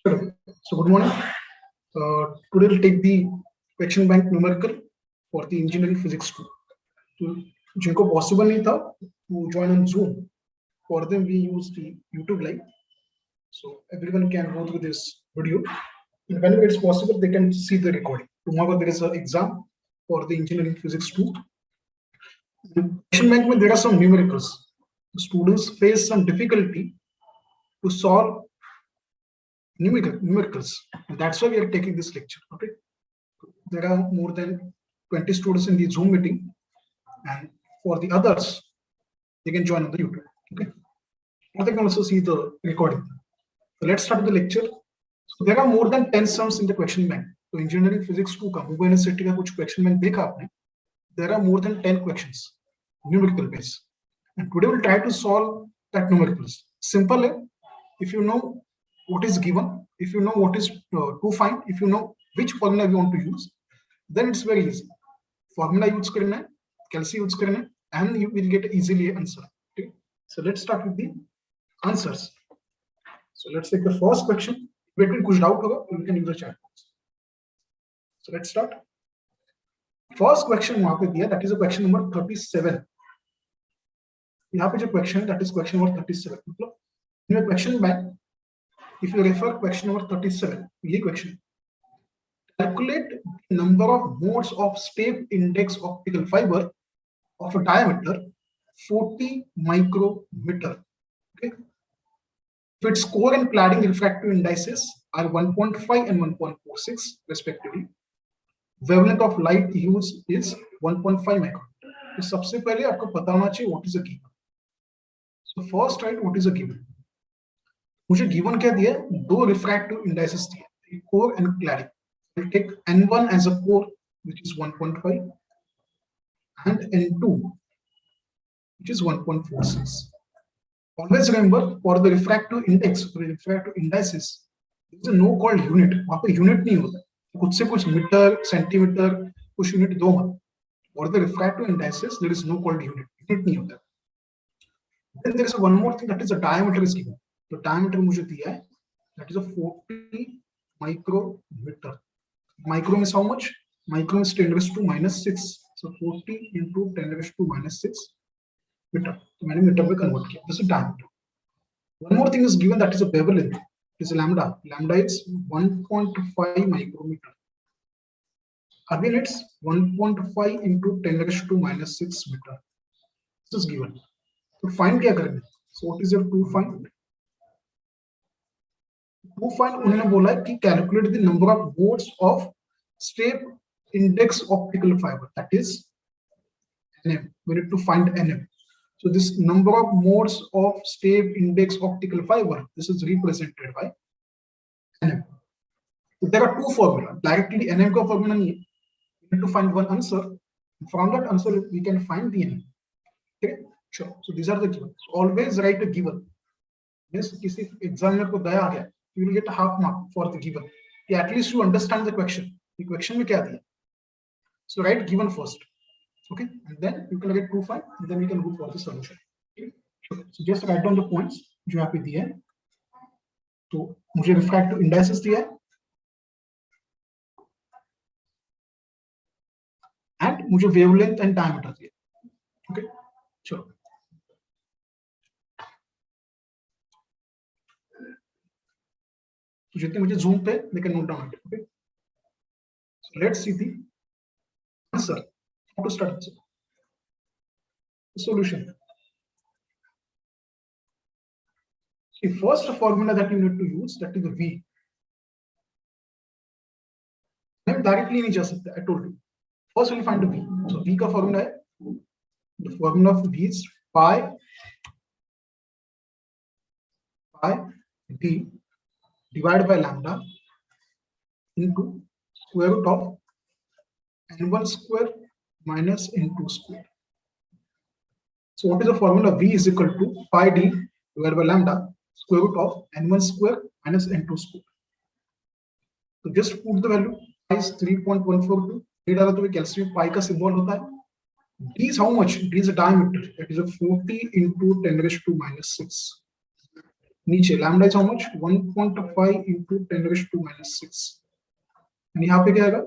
Hello. So good morning. Today we'll take the question bank numerical for the engineering physics 2. तो जिनको possible नहीं था to join on Zoom, for them we use the YouTube live. So everyone can go through this video. And whenever it's possible, they can see the recording. Tomorrow there is an exam for the engineering physics 2. In question bank में there are some numericals. The students face some difficulty to solve numericals, and that's why we are taking this lecture. Okay, there are more than 20 students in the Zoom meeting, and for the others they can join on the YouTube. Okay, or they can also see the recording. So let's start the lecture. So there are more than 10 sums in the question bank. So engineering physics 2 का Mumbai university का कुछ question bank देखा आपने. There are more than 10 questions numerical based, and today we'll try to solve that numericals. Simple है. If you know what is given, if you know what is to find, if you know which formula you want to use, then it's very easy. Formula use करना है, calculus use करना है, and you will get easily answer. Okay, so let's start with the answers. So let's take the first question. Between कुछ doubt होगा, you can use the chat box. So let's start. First question वहाँ पे दिया, that is a question number 37. यहाँ पे जो question that is question number 37. मतलब in a question bank, if you refer question number 37, ये question. Calculate the number of modes of step index optical fiber of a diameter 40 micrometer. Okay. If its core and cladding refractive indices are 1.5 and 1.46 respectively, wavelength of light used is 1.5 micrometer. तो सबसे पहले आपको पता होना चाहिए what is a given. So first write what is a given. मुझे given क्या दिया, दो रिफ्रैक्टिव इंडाइसेस दिए, core and cladding. We'll take n1 as a core, which is 1.5, and n2, which is 1.46. Always remember, for the refractive index, for the refractive indices, there is a no called unit. वहाँ पे unit नहीं होता, कुछ से कुछ metre, centimetre, कुछ unit दो मत. For the refractive indices, there is no called unit. Unit नहीं होता. Then there is one more thing, that is the diameter is given. तो diameter मुझे दिया है, that is a 40 micrometer. Micro is how much? Micro is 10 raised to minus 6. So 40 into 10 raised to minus 6 meter. तो मैंने metre में convert किया. This is diameter. One more thing is given, that is a wavelength. It is lambda. Lambda is 1.5 micrometer. Again, it's 1.5 into 10 raised to minus 6 meter. This is given. So find क्या करेंगे? So what is your to find? To find उन्होंने बोला है कि calculate the number of modes of step index optical fiber, that is nm. We need to find nm. So this number of modes of step index optical fiber, this is represented by nm. So there are two formulas. Directly nm का formula नहीं है. We need to find one answer. From that answer we can find the nm. Okay, sure. So these are the given. So always write a given. Yes, किसी examiner को दया आ गया, you will get a half mark for the given. At least you understand the question. The question में क्या दिया? So write given first. Okay, and then you can get 2, 5, and then we can go for the solution. Okay? So just write down the points जो यहाँ पे दिए हैं. तो मुझे refractive indices दिया है, and मुझे wavelength and diameter दिया. Okay, sure. तो जितने मुझे Zoom पे, they can note down it. Okay. So let's see the answer. How to start the solution. The first formula that you need to use, that is the V. I'm directly नहीं जा सकता. I told you. First we'll find the V. So V का formula है, the formula of V is pi D divided by lambda into square root of n1 square minus n2 square. So what is the formula? V is equal to pi d divided by lambda square root of n1 square minus n2 square. So just put the value. Pi is 3.142. ये डाला तो calcium pi का symbol होता है. D is how much? D is a diameter. That is a 40 into 10 raised to minus 6. नीचे lambda is how much 1.5 into 10⁻⁻⁶ and यहाँ पे क्या आएगा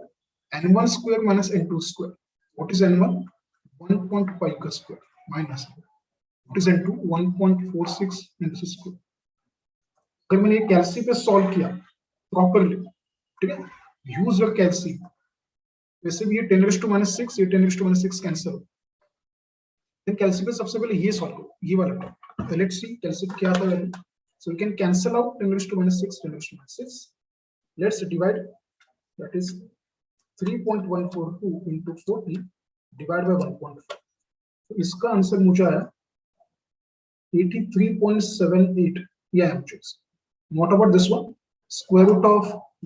n1 square minus n2 square. What is n1? 1.5 का square minus what is n2? 1.46 into square. अगर मैंने कैल्सी पे solve किया प्रॉपरली, ठीक है, यूज योर कैल्सी, वैसे भी ये 10⁻⁻⁶ ये 10⁻⁻⁶ कैंसिल हो, देन कैल्सी पे सबसे पहले ये सॉल्व करो, ये वाला टर्म. लेट्स सी कैल्सी पे क्या आता है. So we can cancel out 10⁻⁻⁶, 10⁻⁻⁶. Let's divide, that is 3.142 into 40 divided by 1.5. तो इसका आंसर मुझे आया 83.78. ये है मुझे. What about this one? Square root of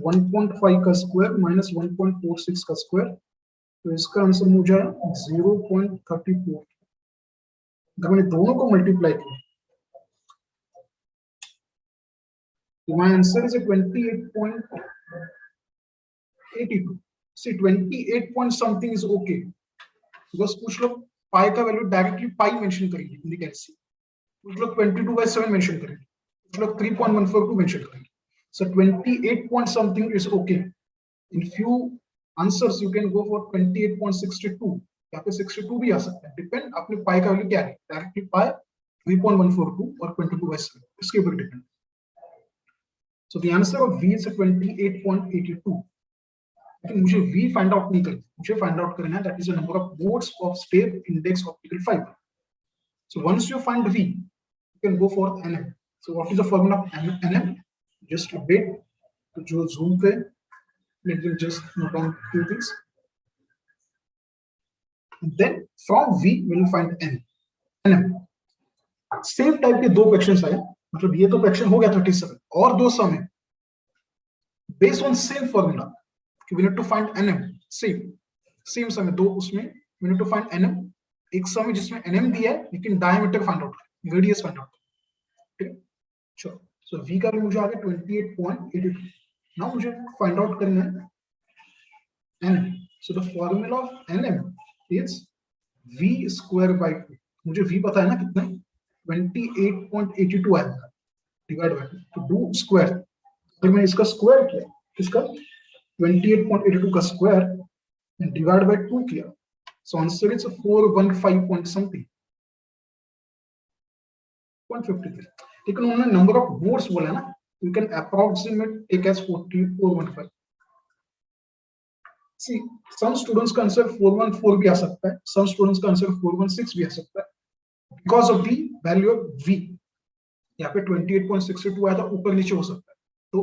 1.5 का स्क्वायर minus 1.46 का स्क्वायर, तो इसका आंसर मुझे आया 0.34. अगर मैंने दोनों को मल्टीप्लाई किया, तो my answer is a 28.82. See, 28 point something is okay. Because कुछ लोग पाई का वैल्यू डायरेक्टली पाई मेंशन करेंगे इन द कैल्सी, कुछ लोग 22/7 मेंशन करेंगे, कुछ लोग 3.142 मेंशन करेंगे. So 28 point something is okay. In few answers you can go for 28.62. यहाँ पे 62 भी आ सकता है, डिपेंड आपने पाई का वैल्यू क्या है, डायरेक्टली पाई 3.142 और 22/7, इसके ऊपर depend. So the answer of V is 28.82. लेकिन मुझे V फाइंड आउट नहीं करना, मुझे फाइंड आउट करना है that is the number of modes of step index optical fibre. So once you find V, you can go for NM. So what is the formula of NM? Just wait. तो जो zoom पे, let me just note down few things. Then from V we will find N. NM. Same type के दो questions आए, मतलब ये तो question हो गया 37 और दो सम है based on same formula. We need to find NM. Same sum है दो, उसमें we need to find NM. एक सम है जिसमें NM दिया है लेकिन diameter find out, radius find out. ठीक है, चलो. सो V का भी मुझे आ गया 28.82. नाउ मुझे फाइंड आउट करना है NM. So the formula of NM is V square by 2. मुझे V पता है ना कितना, 28.82 आएगा डिवाइड बाय 2. तो डू स्क्वायर, अगर मैंने इसका स्क्वायर किया, इसका 28.82 का स्क्वायर डिवाइड बाय 2 किया, so answer is 415 point something, 153. लेकिन उन्होंने नंबर ऑफ मोड्स बोला ना, you can approximate take as 415. See some students का आंसर 414 भी आ सकता है, सम स्टूडेंट्स का आंसर 416 भी आ सकता है, because of the value of V. यहाँ पे 28.62 आया था, ऊपर नीचे हो सकता है, तो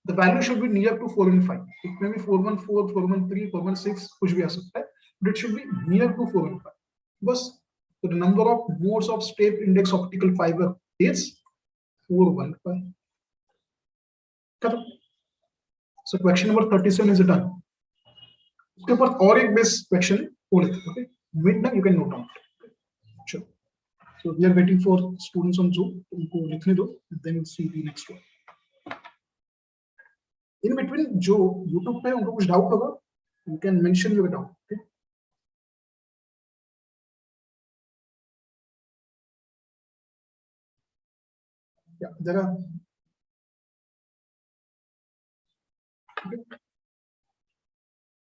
the value should be near to 4 and 5. It may be 414, 413, 416, कुछ भी आ सकता है, but it should be near to 4 and 5. बस, so the number of modes of step index optical fiber is 415. खत्म. So question number 37 is done. उसके ऊपर और एक बेस क्वेश्चन हो लेते हैं, okay? Mid you can note down. Sure. So we are waiting for students on Zoom. उनको लिखने दो, then we'll see the next one. In between जो YouTube पे उनको कुछ डाउट होगा, you can mention your doubt. Okay? Yeah, there are. Okay.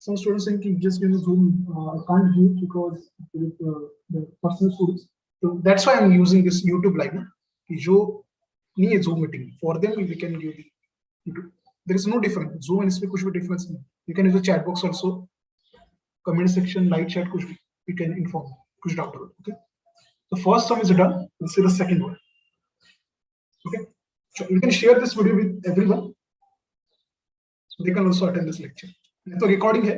Some students saying just use Zoom. I can't do it because the personal students. So that's why I'm using this YouTube live. जो नहीं है Zoom meeting, for them we can give the YouTube. There is no difference. Zoom and इसमें कुछ भी difference नहीं. You can use the chat box also, comment section, live chat, कुछ भी. You can inform. कुछ doubt होगा. Okay. The first sum is done. Let's see the second one. Okay. So you can share this video with everyone. So they can also attend this lecture. तो recording है.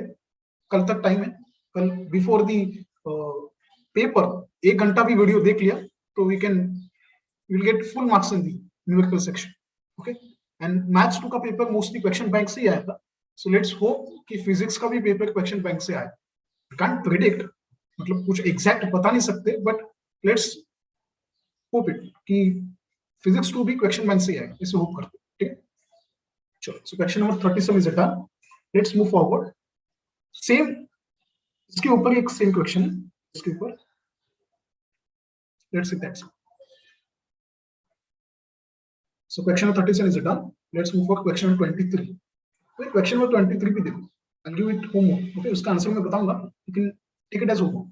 कल तक time है. कल before the paper 1 घंटा भी video देख लिया तो we will get full marks in the numerical section. Okay. And maths 2 का पेपर मोस्टली क्वेश्चन बैंक से ही आया था, सो लेट्स होप कि फिजिक्स का भी पेपर क्वेश्चन बैंक से आए. कांट प्रिडिक्ट, मतलब कुछ एग्जैक्ट बता नहीं सकते, बट लेट्स होप इट कि फिजिक्स 2 भी क्वेश्चन बैंक से आए, इसे होप करते हैं. ठीक है, चलो. So question number 37 is done. Let's move forward. Same इसके ऊपर एक सेम क्वेश्चन है, इसके ऊपर let's see that. So question number 37 is done. Let's move for question number 23. तो question number 23 भी देखो. I'll give it homework. Okay, उसका आंसर मैं बताऊंगा. You can take it as homework.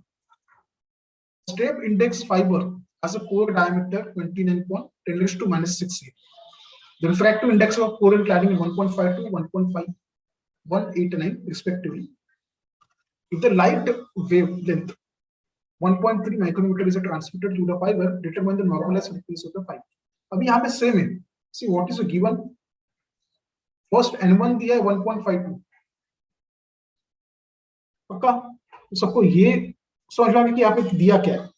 Strap index fiber has a core diameter 29.10 raised to minus 6. The refractive index of core and cladding is 1.5 to 1.5189 respectively. If the light wavelength 1.3 micrometer is transmitted through the fiber, determine the normalized frequency of the fiber. अभी यहाँ पे same है. See what is given. First N1 दिया है 1.52. पक्का? तो सबको ये समझ में कि यहाँ पे दिया क्या है.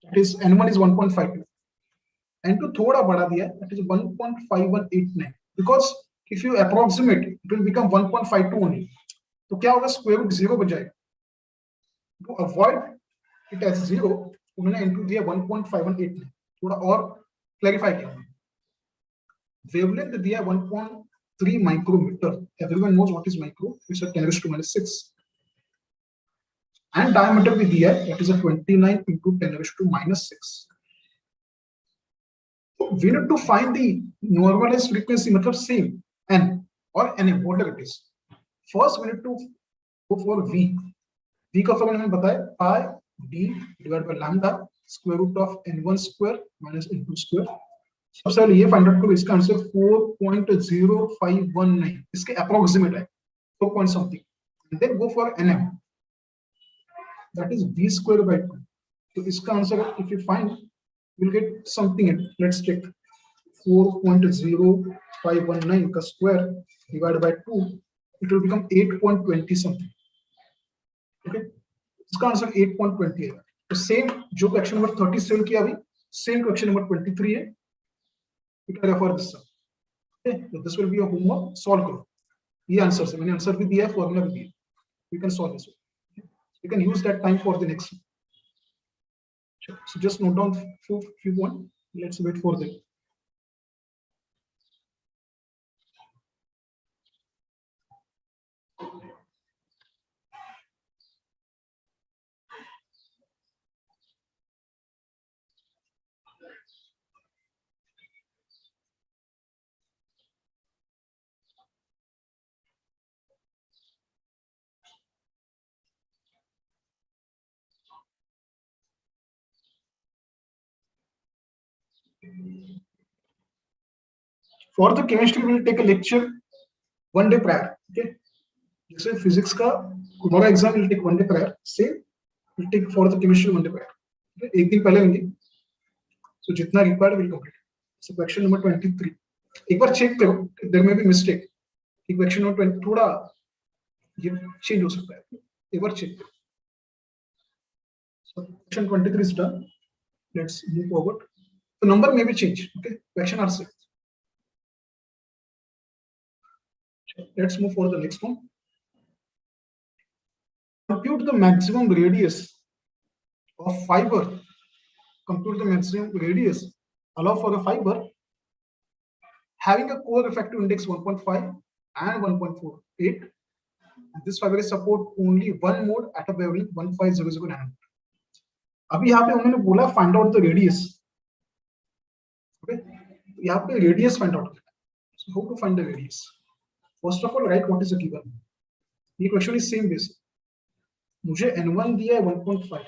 That is N1 is 1.52. N2 थोड़ा बड़ा दिया है. That is 1.5189. Because if you approximate, it will become 1.52 only. तो क्या होगा? स्क्वायर रूट 0 बन जाएगा. To avoid it as 0, उन्होंने N2 दिया 1.5189. थोड़ा और क्लैरिफाई किया. Wavelength दिया 1.3 micrometer. Everyone knows what is micro. It's a 10 raised to minus 6. And diameter भी दिया है. That is a 29 into 10 raised to minus 6. So we need to find the normalized frequency, मतलब same n or nm, whatever it is. First we need to go for v. V का formula हमें बताया pi d divided by lambda square root of n1 square minus n2 square. सबसे पहले ये find out करो. इसका answer 4.0519. इसके approximate है 4 point something. And then go for nm. That is v square by 2. तो इसका answer if you find we'll get something. Let's check. 4.0519 का square divided by 2, it will become 8.20 something. Okay, इसका answer 8.20 है. तो same जो question number 37 किया अभी, same question number 23 है. You can refer this. Okay, so this will be a homework. Solve करो. ये आंसर से मैंने आंसर भी दिया है, फॉर्मूला भी दिया है. You can solve this. You can use that time for the next one. So just note down few points. Let's wait for them. For the chemistry, we will take a lecture 1 day prior. Okay. जैसे physics का tomorrow exam will take 1 day prior. Same will take for the chemistry 1 day prior. Okay. एक दिन पहले लेंगे. So जितना required will complete. So question number 23. एक बार check करो. There may be mistake. कि question number 20 थोड़ा ये change हो सकता है. एक बार check करो. So question 23 is done. Let's move forward. The number may be changed. Okay. Question are same. Let's move for the next one. Compute the maximum radius of fiber. Compute the maximum radius. Allow for a fiber having a core refractive index 1.5 and 1.48. And this fiber is support only one mode at a wavelength 1500 nanometer. अभी यहाँ पे उन्होंने बोला find out the radius. Okay, यहाँ पे radius find out. So how to find the radius? First of all, write what is the given. ये question is same basic. मुझे n1 दिया है 1.5,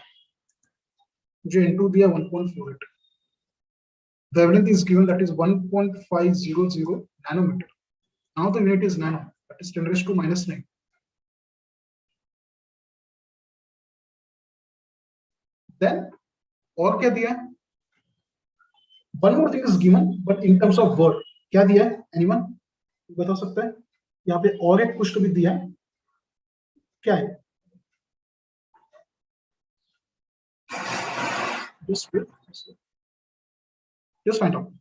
मुझे n2 दिया 1.48. The wavelength is given, that is 1.500 nanometer. Now the unit is nano, that is 10 raised to minus 9. Then और क्या दिया है? One more thing is given, but in terms of word क्या दिया है? Anyone बता सकता है? यहाँ पे और एक कुछ तो भी दिया है. क्या है? Just find out.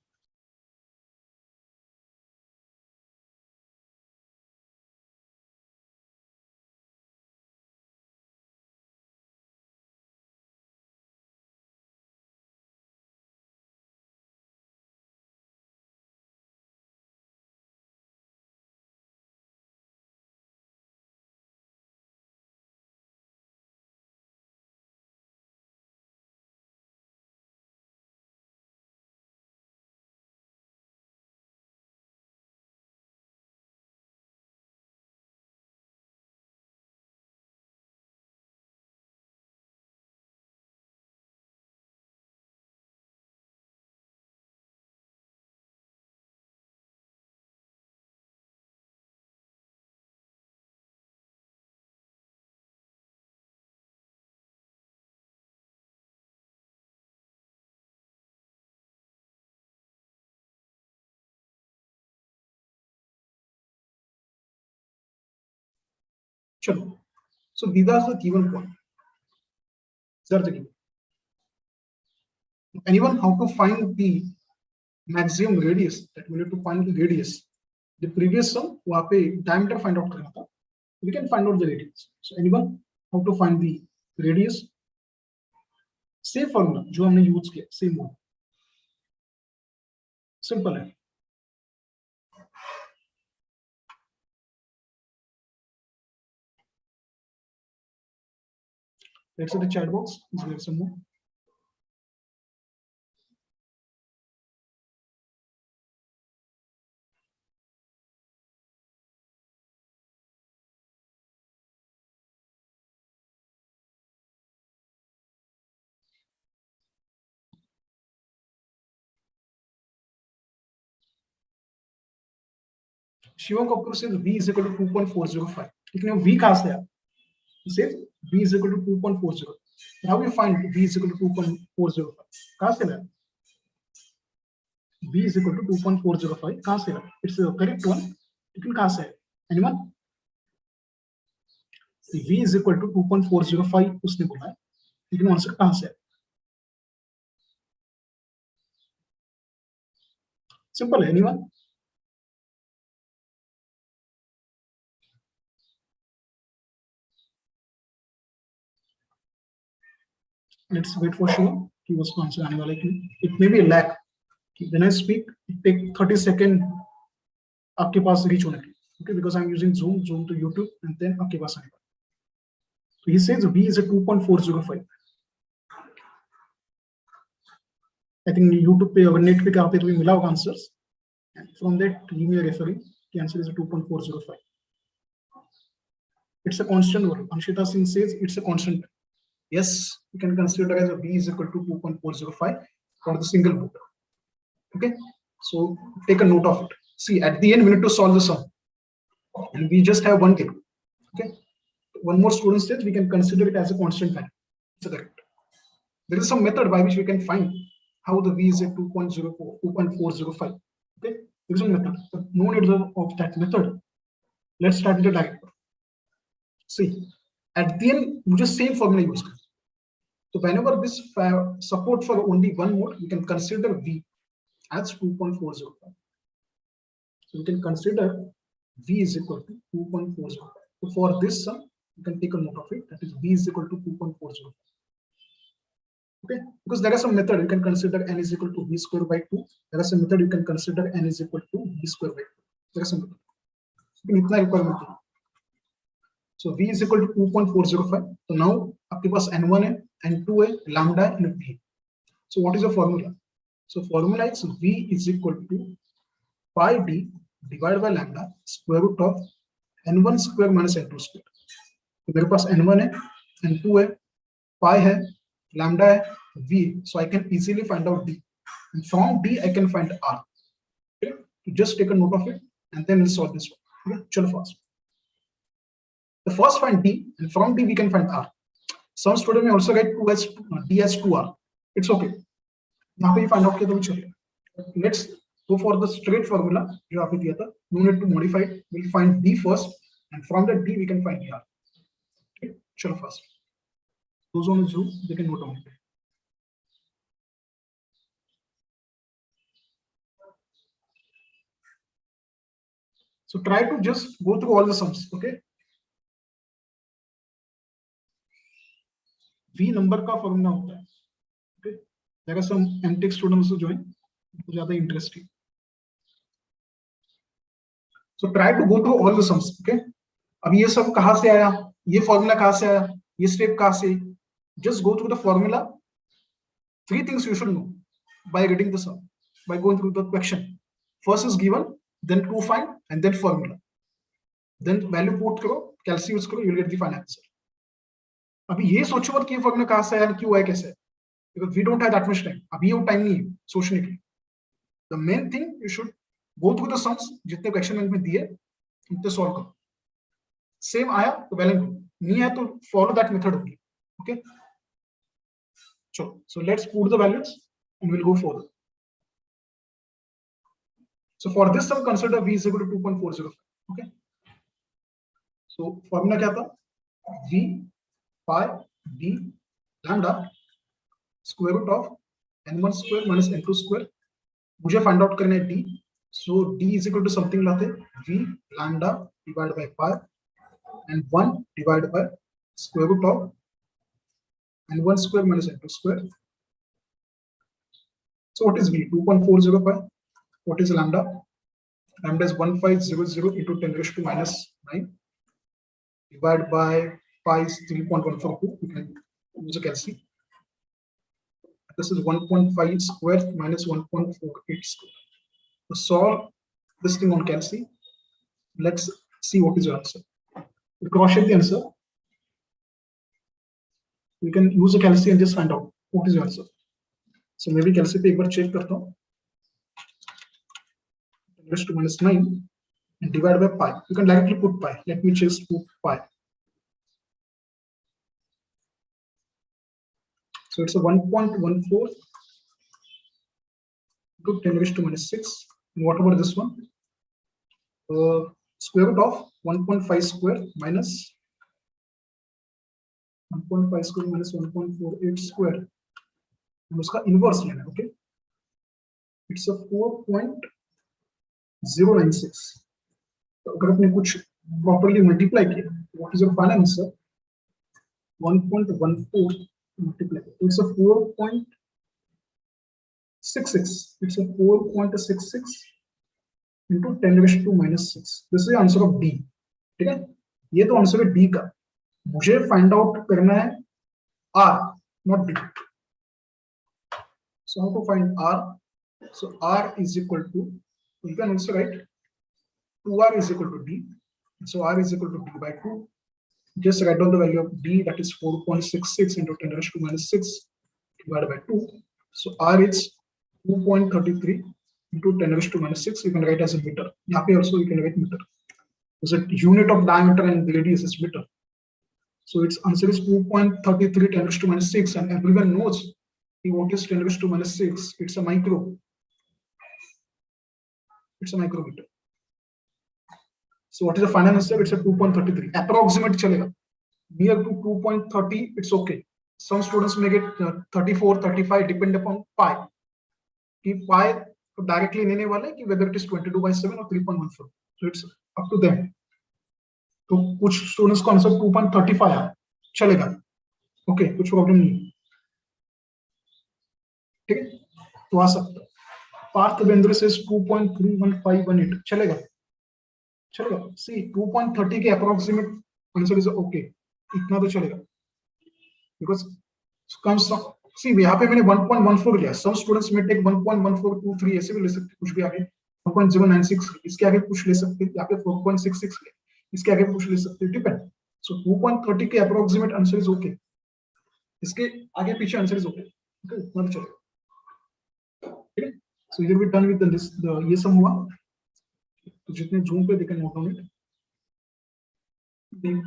चलो, so these are the given points. These are the given. Anyone how to find the maximum radius? That we need to find the radius. The previous sum वहाँ पे diameter find out करना था. We can find out the radius. So anyone how to find the radius? Same formula जो हमने use किया, same one. Simple है. Let's see the chat box. Is there some more? Shivam Kapoor says V is equal to 2.405. लेकिन V कहाँ से आया? He says V is equal to 2.40. How we find V is equal to 2.405? कहाँ से लाया? V is equal to 2.405. कहाँ से लाया? It's a correct one. लेकिन कहाँ से है? Anyone? V is equal to 2.405 उसने बोला है. लेकिन आंसर कहाँ से है? Simple है. Anyone? Let's wait for Shivam. He was to answer आने वाला है. It may be a lag. When I speak, it take 30 seconds आपके पास reach होने के लिए. Okay, because I'm using Zoom to YouTube, and then आपके पास आने वाला. So he says V is a 2.405. I think YouTube पे और नेट पे क्या पे तो भी मिला होगा answers. And from that, he may referring the answer is a 2.405. It's a constant value. Anshita Singh says it's a constant. Yes, you can consider as a V is equal to 2.405 for the single boot. Okay, so take a note of it. See, at the end, we need to solve the sum. And we just have one thing. Okay, one more student says we can consider it as a constant value. It's correct. There is some method by which we can find how the V is at 2.405. Okay, there is a method, but no need of that method. Let's start with the diagram. See, at the end, we just same formula use. So whenever this support for only one mode, we can consider V as 2.405. So we can consider V is equal to 2.405. So for this sum, you can take a note of it. That is V is equal to 2.405. Okay, because there is some method you can consider n is equal to v square by 2. There is a method you can consider n is equal to v square by 2. There is some method. इतना requirement है. So v is equal to 2.405. So now आपके पास n1 है, n2 है, lambda है, and v. So what is the formula? So formula is v is equal to pi d divided by lambda square root of n1 square minus n2 square. तो मेरे पास n1 है, n2 है, pi है, lambda है, v. So I can easily find out d. And from d I can find r. Okay, so just take a note of it and then we'll solve this one. Okay, chalo fast. The first find d, and from d we can find r. Some student may also get d as 2r. It's okay. यहाँ पे find out किया तो भी चलेगा. Let's go for the straight formula जो आपने दिया था. No need to modify it. We'll find d first, and from that d we can find r. Okay, chalo fast. Those on Zoom, they can note down it. So try to just go through all the sums, okay? V number का formula होता है, okay? There are some MTech students who join, तो ज़्यादा interesting. So try to go through all the sums, okay? अब ये सब कहाँ से आया? ये formula कहाँ से आया? ये step कहाँ से? Just go through the formula. 3 things you should know by reading the sum, by going through the question. First is given, then to find, and then formula. Then value put करो, calculate use करो, you will get the final answer. अभी ये सोचो मत कि ये formula कहाँ से आया, क्यों आया, कैसे है, because we don't have that much time. अभी वो टाइम नहीं है सोचने के लिए. The main thing you should go through the sums, जितने क्वेश्चन बैंक में दिए उतने सॉल्व करो. सेम आया तो वैल्यू नहीं आया तो फॉलो दैट मेथड होगी. ओके, चलो, so let's put the values and we'll go further. So for this sum, consider v is equal to 2.405. Okay, so formula क्या था, v pi d lambda square root of n1 square minus n2 square, मुझे find out करना है d, so d is equal to something लाते v lambda divide by pi and 1 divided by square root of n1 square minus n2 square. So what is v? 2.405. What is lambda? Lambda is 1500 into 10 raised to minus 9 divided by pi is 3.142. You can use a calci. This is 1.5 square minus 1.48 square. To solve this thing on calci, let's see what is your answer. Cross check the answer. You can use a calci and just find out what is your answer. So maybe calci पे एक बार check करता हूँ. 10 raised to minus 9 and divide by pi. You can directly put pi. Let me just put pi. So it's a 1.14 to 10 raised to minus 6. And what about this one? Square root of 1.5 square minus 1.5 square minus 1.48 square. And उसका inverse लेना है, okay? It's a 4.096. तो अगर आपने कुछ properly multiply किया, what is your final answer? 1.14 multiply. It's a 4.66. It's a 4.66 into 10 raised to minus 6. This is the answer of D. ठीक है? ये तो आंसर है D का. मुझे फाइंड आउट करना है R, not D. So how to find R? So R is equal to, you can also write 2R is equal to D. So R is equal to D by 2. Just write down the value of D, that is 4.66 into 10 raised to minus 6 divided by 2. So R is 2.33 into 10 raised to minus 6. You can write as a meter. यहाँ पे also you can write meter. So the unit of diameter and the radius is meter. So its answer is 2.33 10 raised to minus 6, and everyone knows what is 10 raised to minus 6. It's a micro. It's a micrometer. So what is the final answer? It's a 2.33. Approximate chalega. Near to 2.30, it's okay. Some students may get 34, 35, depend upon pi. Ki pi directly लेने वाले कि whether it is 22/7 or 3.14. So it's up to them. तो कुछ students को answer 2.35 है, चलेगा, okay, कुछ problem नहीं, ठीक है, तो आ सकता है. पार्थ बेंद्रे से 2.31518 चलेगा, चलेगा. सी 2.30 के अप्रोक्सीमेट आंसर इज ओके, इतना तो चलेगा, बिकॉज कम सी यहाँ पे मैंने 1.14 लिया. सम स्टूडेंट्स में टेक 1.1423 ऐसे भी ले सकते, कुछ भी आगे 1.096, इसके आगे कुछ ले सकते, यहाँ पे 4.66 ले, इसके आगे कुछ ले सकते, डिपेंड. सो 2.30 के अप्रोक्सीमेट आंसर इज ओके, इसके आगे पीछे आंसर इज ओके, ओके, इतना तो चलेगा, ठीक है. So here we done with this, ये सब हुआ. तो जितने जूम पे देखें note on it, then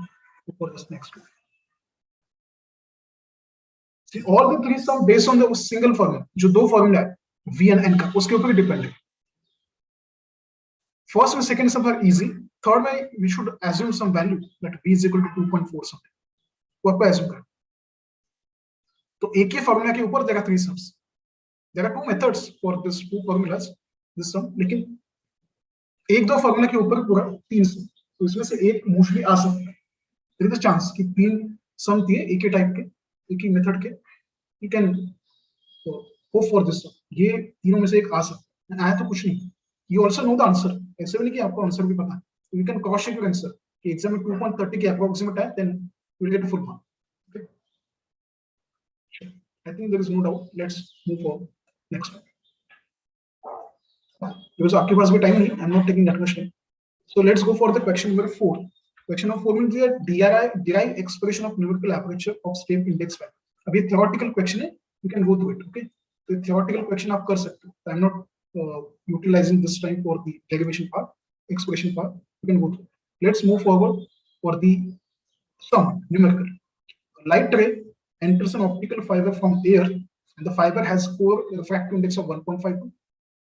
for this next. See all the three sum based on the single formula, जो दो फॉर्मूला है v and n का, उसके ऊपर डिपेंड है. First and second sum are easy. थर्ड में we should assume some value that v is equal to 2.4 something. वो आपको assume करना. तो एक ही फॉर्मूला के ऊपर देगा three sums. There are two methods for this two formulas, this sum, लेकिन एक दो फॉर्मूला के ऊपर पूरा तीन सम, तो इसमें से एक मोस्टली आ सकता है. देयर इज अ चांस कि तीन सम दिए एक ही टाइप के, एक ही मेथड के, you can hope for this sum. ये तीनों में से एक आ सकता है. आया तो कुछ नहीं, you also know the answer. ऐसे भी नहीं कि आपको आंसर भी पता है. You can cross check your answer कि एग्जाम में 2.30 के अप्रोक्सीमेट है, then you will get a full mark. Okay, I think there is no doubt. Let's move forward. Next one. Because आपके पास भी टाइम नहीं, I'm not taking that much time. So let's go for the question number 4. Question number 4 means that derive expression of numerical aperture of step index value. अभी theoretical question है, you can go through it. Okay, तो theoretical question आप कर सकते हो. I'm not utilizing this time for the derivation part, expression part. You can go through. Let's move forward for the sum numerical. Light ray enters an optical fiber from air, and the fiber has core refractive index of 1.52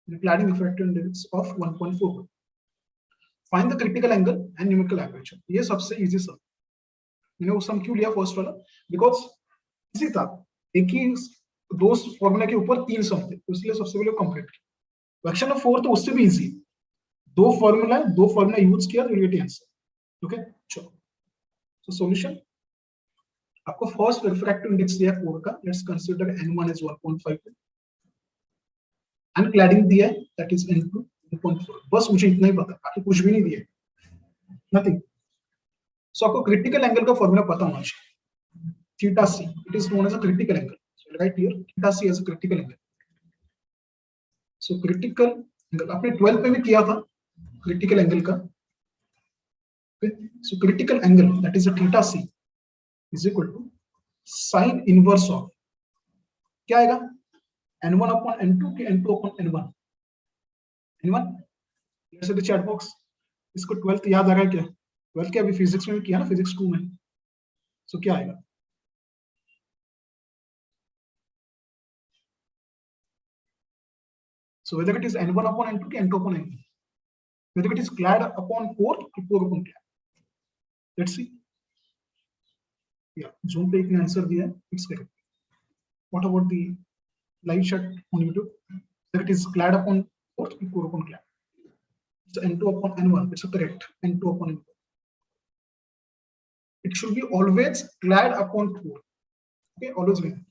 and cladding refractive index of 1.4. Find the critical angle and numerical aperture. ये सबसे easy सम। मैंने वो सम क्यों लिया first वाला, because इसी था, एक ही दो फॉर्मूला के ऊपर 3 सम थे, तो इसलिए सबसे पहले कंप्लीट किया। क्वेश्चन नंबर 4 तो उससे भी इजी, दो फॉर्मूला यूज किया तो ये आंसर। ओके चलो, तो सॉल्यूशन आपको फर्स्ट रिफ्रैक्टिव इंडेक्स दिया है 4 का, let's consider n1 is 1.5 and cladding दिया है दैट इज n2 1.4। बस मुझे इतना ही पता, बाकी कुछ भी नहीं दिया, नथिंग। सो आपको क्रिटिकल एंगल का फॉर्मूला पता होना चाहिए, theta C, it is known as a critical angle. So right here theta C as a critical angle. So critical angle आपने 12 में भी किया था क्रिटिकल एंगल का। So critical angle that is a theta C is equal to sine inverse of, क्या आएगा, n1 upon n2 कि n2 upon n1? n1, जैसे द चैट बॉक्स, इसको 12th याद आ रहा है क्या? 12th क्या अभी फिजिक्स में भी किया ना, फिजिक्स 2 में। सो क्या आएगा, so whether it is n1 upon n2 कि n2 upon n1, whether it is clad upon 4 कि 4 upon clad, let's see। yeah, zoom पे एक ने आंसर दिया है, it's correct। what about the live chat on YouTube, whether it is clad upon 4 कि 4 upon clad, so n2 upon n1, it's correct, n2 upon n1। it should be always clad upon 4, okay, always remember।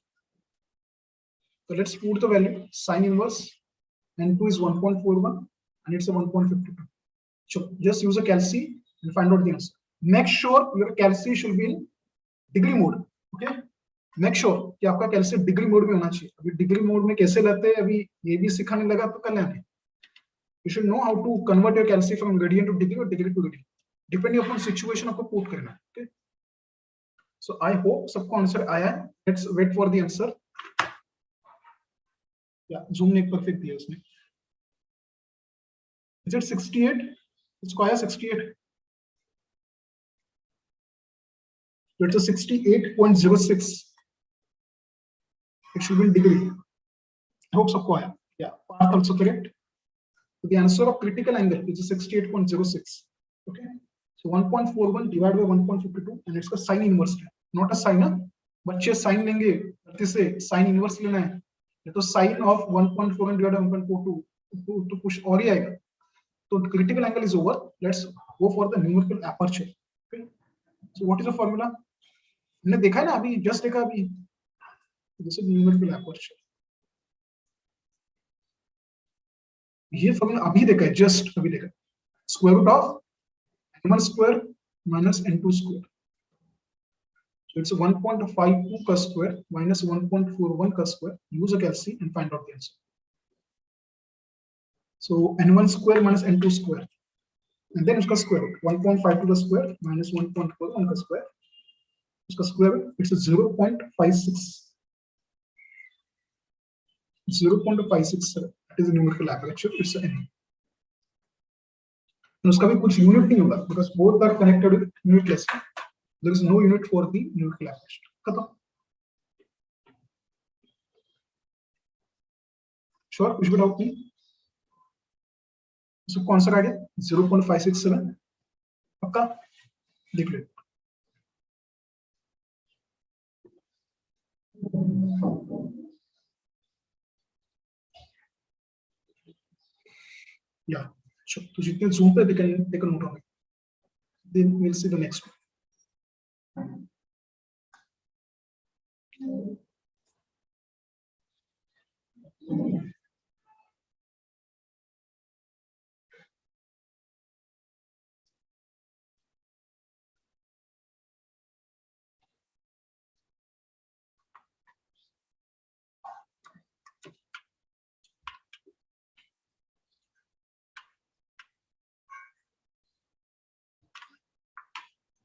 so let's put the value, sin inverse n2 is 1.41 and it's a 1.52। so just use a calc and find out the answer। make sure your calc should be in degree mode, okay। make sure कि आपका calc degree mode में होना चाहिए। अभी degree mode में कैसे लाते हैं, अभी ये भी सिखाने लगा तो कल आने। you should know how to convert your calc from gradient to degree or degree to gradient, depending upon situation आपको put करना है, okay। so I hope सबको आंसर आया है। let's wait for the answer। zoom ने perfect दिया उसमें। is it 68? इसको आया 68, so it's a 68.06, it should be in degree। I hope सबको आया। path also correct। so the answer of critical angle is 68.06, okay। so 1.41 divided by 1.52 and it's का sin inverse है, not a sin। बच्चे sin लेंगे, गलती से sin inverse लेना है, ये तो sin of 1.41 divided by 1.42 तो कुछ और ही आएगा। तो critical angle is over, let's go for the numerical aperture, okay। so what is the formula, हमने देखा है ना अभी, just देखा अभी, this is numerical aperture। ये फॉर्मूला अभी देखा है, जस्ट अभी देखा, square root of n1 square minus n2 square, so it's 1.52 का स्क्वायर minus 1.41 का square, use a calc and find out the answer। so n1 square minus n2 square and then उसका square root 1.52 का square minus 1.41 का square, उसका square root it's 0.56, 0.567, that is the numerical aperture, it's n। उसका भी कुछ unit नहीं होगा because both are connected with unitless, there is no unit for the numerical aperture। खत्म। श्योर, कुछ भी डाउट नहीं, सबको आंसर आ गया 0.567 पक्का, देख लो। या तो जितने जूम पे take a note of it, then we'll see the next one।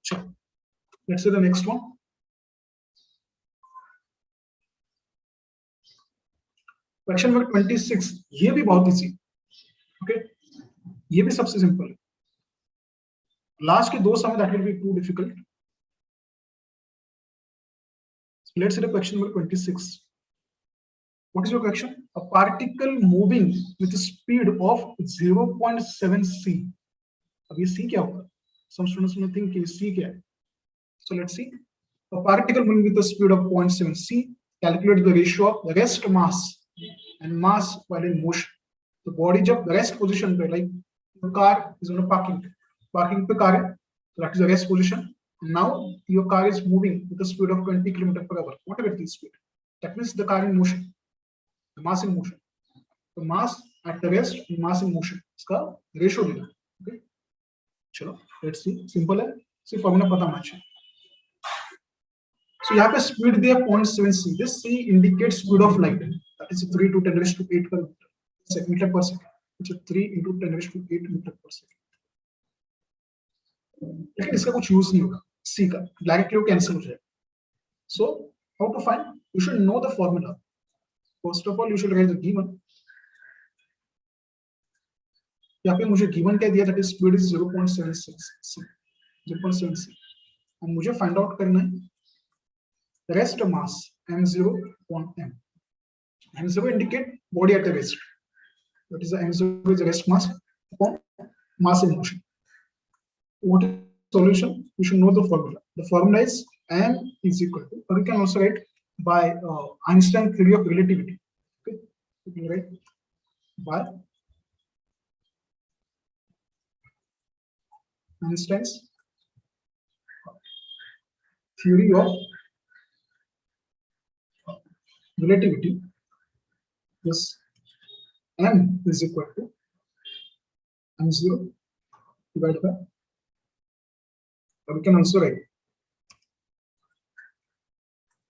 Sure, let's see the next one। Question number 26, ये भी बहुत इजी, ओके, ये भी सबसे सिंपल है। लास्ट के दो समय that will be too difficult. Let's see the question number 26। What is your question? A particle moving with a speed of 0.7 c, अब ये C क्या होगा? Some students may think कि C क्या है? So let's see. A particle moving with a speed of 0.7 c. Calculate the ratio of rest mass and mass while in motion. The body जब rest position पे, like the car is on a parking पे car है, so that is the rest position. Now your car is moving with a speed of 20 km per hour. Whatever the speed, that means the car in motion, the mass in motion. So mass at the rest and mass in motion, इसका ratio देना. Okay. चलो let's see. Simple है, सिर्फ formula पता होना चाहिए. So यहाँ पे speed दिया 0.7 c. This c indicates speed of light. That is 3 to 10 raised to 8 per meter per second. Which is 3 into 10 raised to 8 meter per second. लेकिन इसका कुछ यूज नहीं होगा c का, डायरेक्टली वो कैंसिल हो जाएगा. So how to find? You should know the formula. First of all, you should write the given. यहाँ पे मुझे given क्या दिया? That is speed is 0.76 c. 0.7 c. और मुझे find out करना है rest mass m0 upon m. M0 indicate body at a rest. That is the M0 is rest mass upon mass in motion. What is the solution? You should know the formula. The formula is m is equal to, or you can also write by Einstein theory of relativity. Okay, you can write by Einstein's theory of relativity. Yes, m is equal to m0 divided by, or we can also write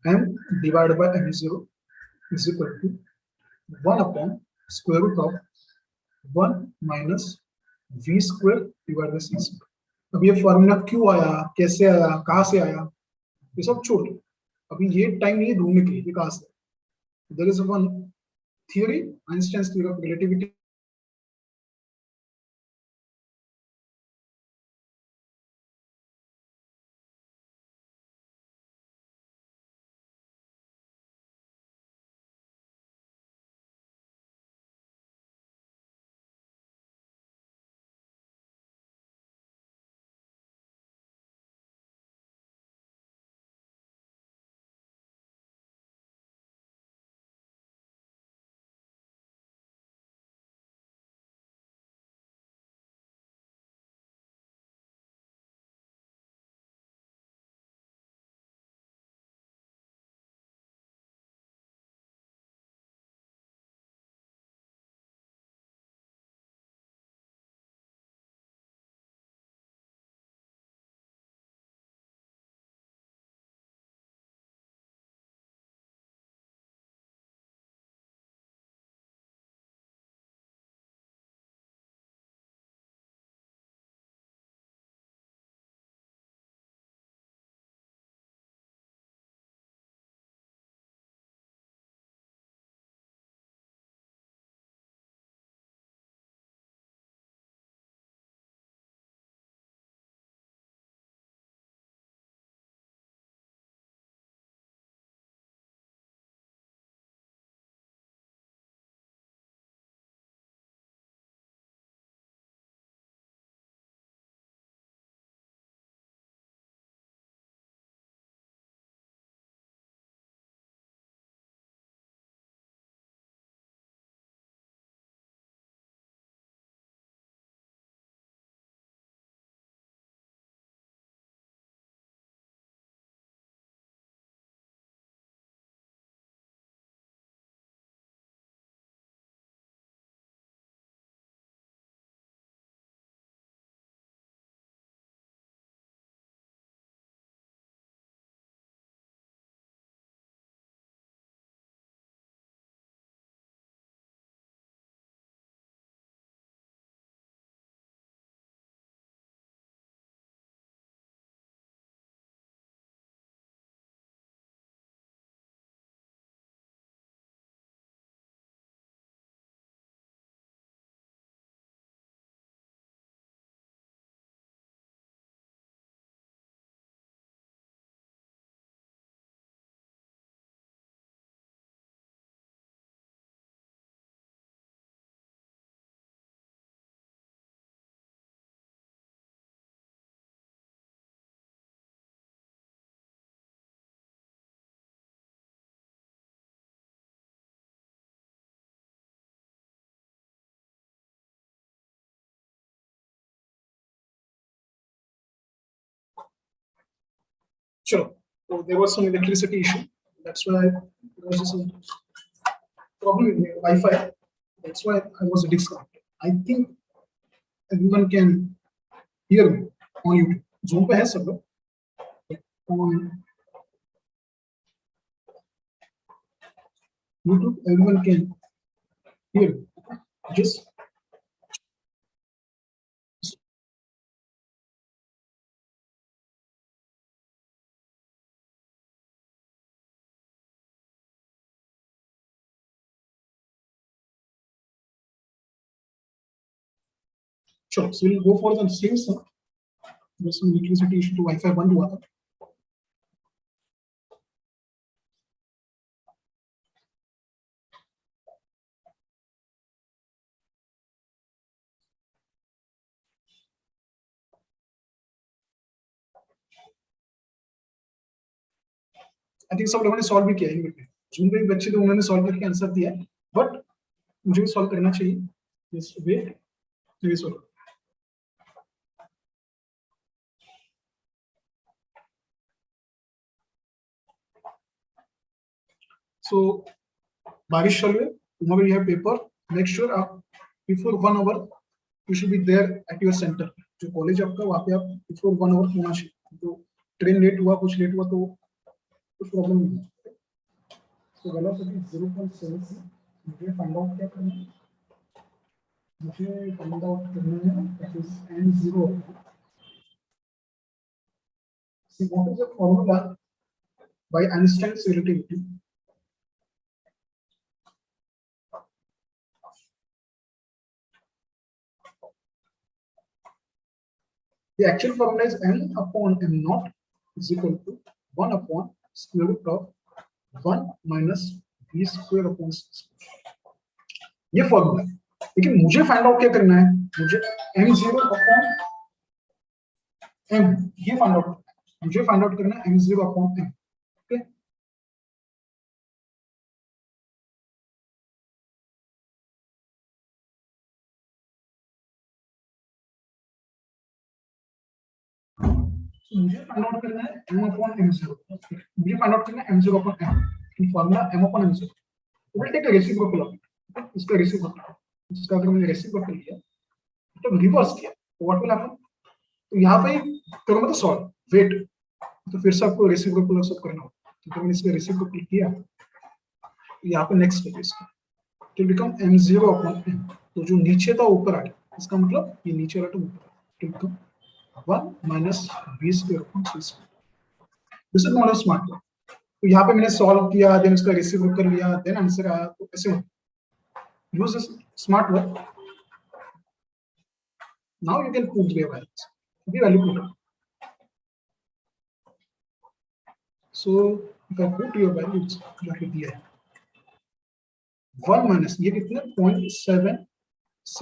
m divided by m0 is equal to 1 upon square root of 1 minus v square divided by c square. अब ये formula क्यों आया, कैसे आया, कहाँ से आया, ये सब छोड़ दो. अभी ये टाइम नहीं है ढूंढने के लिए कहाँ से. There is one theory, Einstein's theory of relativity. Sure. So there was some electricity issue. That's why there was some problem with the Wi-Fi. That's why I was disconnected. I think everyone can hear me on YouTube. Zoom पे है सब लोग. On YouTube, everyone can hear me. Just sure. So we'll go for the same stuff. There's some electricity issue to Wi-Fi बंद हुआ था. I think सब लोगों ने सॉल्व भी किया है. जूम पे भी बच्चे थे, उन्होंने सॉल्व करके आंसर दिया है. बट मुझे भी सॉल्व करना चाहिए. Just wait. Please solve. So बारिश चल रही है. Whenever you have paper, make sure आप before 1 hour you should be there at your center. जो कॉलेज आपका वहाँ पे आप before 1 hour होना चाहिए. तो ट्रेन लेट हुआ, कुछ लेट हुआ तो कुछ प्रॉब्लम नहीं है. So velocity 0.7 मुझे फाइंड आउट क्या करना है? मुझे फाइंड आउट करना है that is m0. See what is the formula by Einstein's relativity? The actual formula is m upon m naught is equal to 1 upon square root of 1 minus b square upon c square. ये formula है. लेकिन मुझे find out क्या करना है? मुझे m0 upon m ये find out. मुझे फाइंड आउट करना है m0 upon m. ओके. मुझे फाइंड आउट करना है m upon m0. मुझे फाइंड आउट करना है m0 upon m. Formula m upon m0. we'll take a reciprocal of it. इसका रेसिप्रोकल, इसका अगर मैंने रेसिप्रोकल लिया तो रिवर्स किया तो व्हाट विल हैपन? तो यहाँ पे करूंगा तो सॉल्व. वेट. तो फिर से आपको रेसिप्रोकल सब करना होगा. तो मैंने इसका रेसिप्रोकल किया. यहाँ पे नेक्स्ट स्टेप इसका तो बिकम m0 अपॉन m. तो जो नीचे था ऊपर आ गया. इसका मतलब ये नीचे वाला तो ऊपर. तो become 1 minus b square upon c square. This is not a smart work. तो यहाँ पे मैंने सॉल्व किया, देन इसका रेसिप्रोकल लिया, देन आंसर आया. तो ऐसे use this smart work. Now you can put the values. The value put. So if I put your values, जो कि दिया है 1 minus ये कितना 0.7 c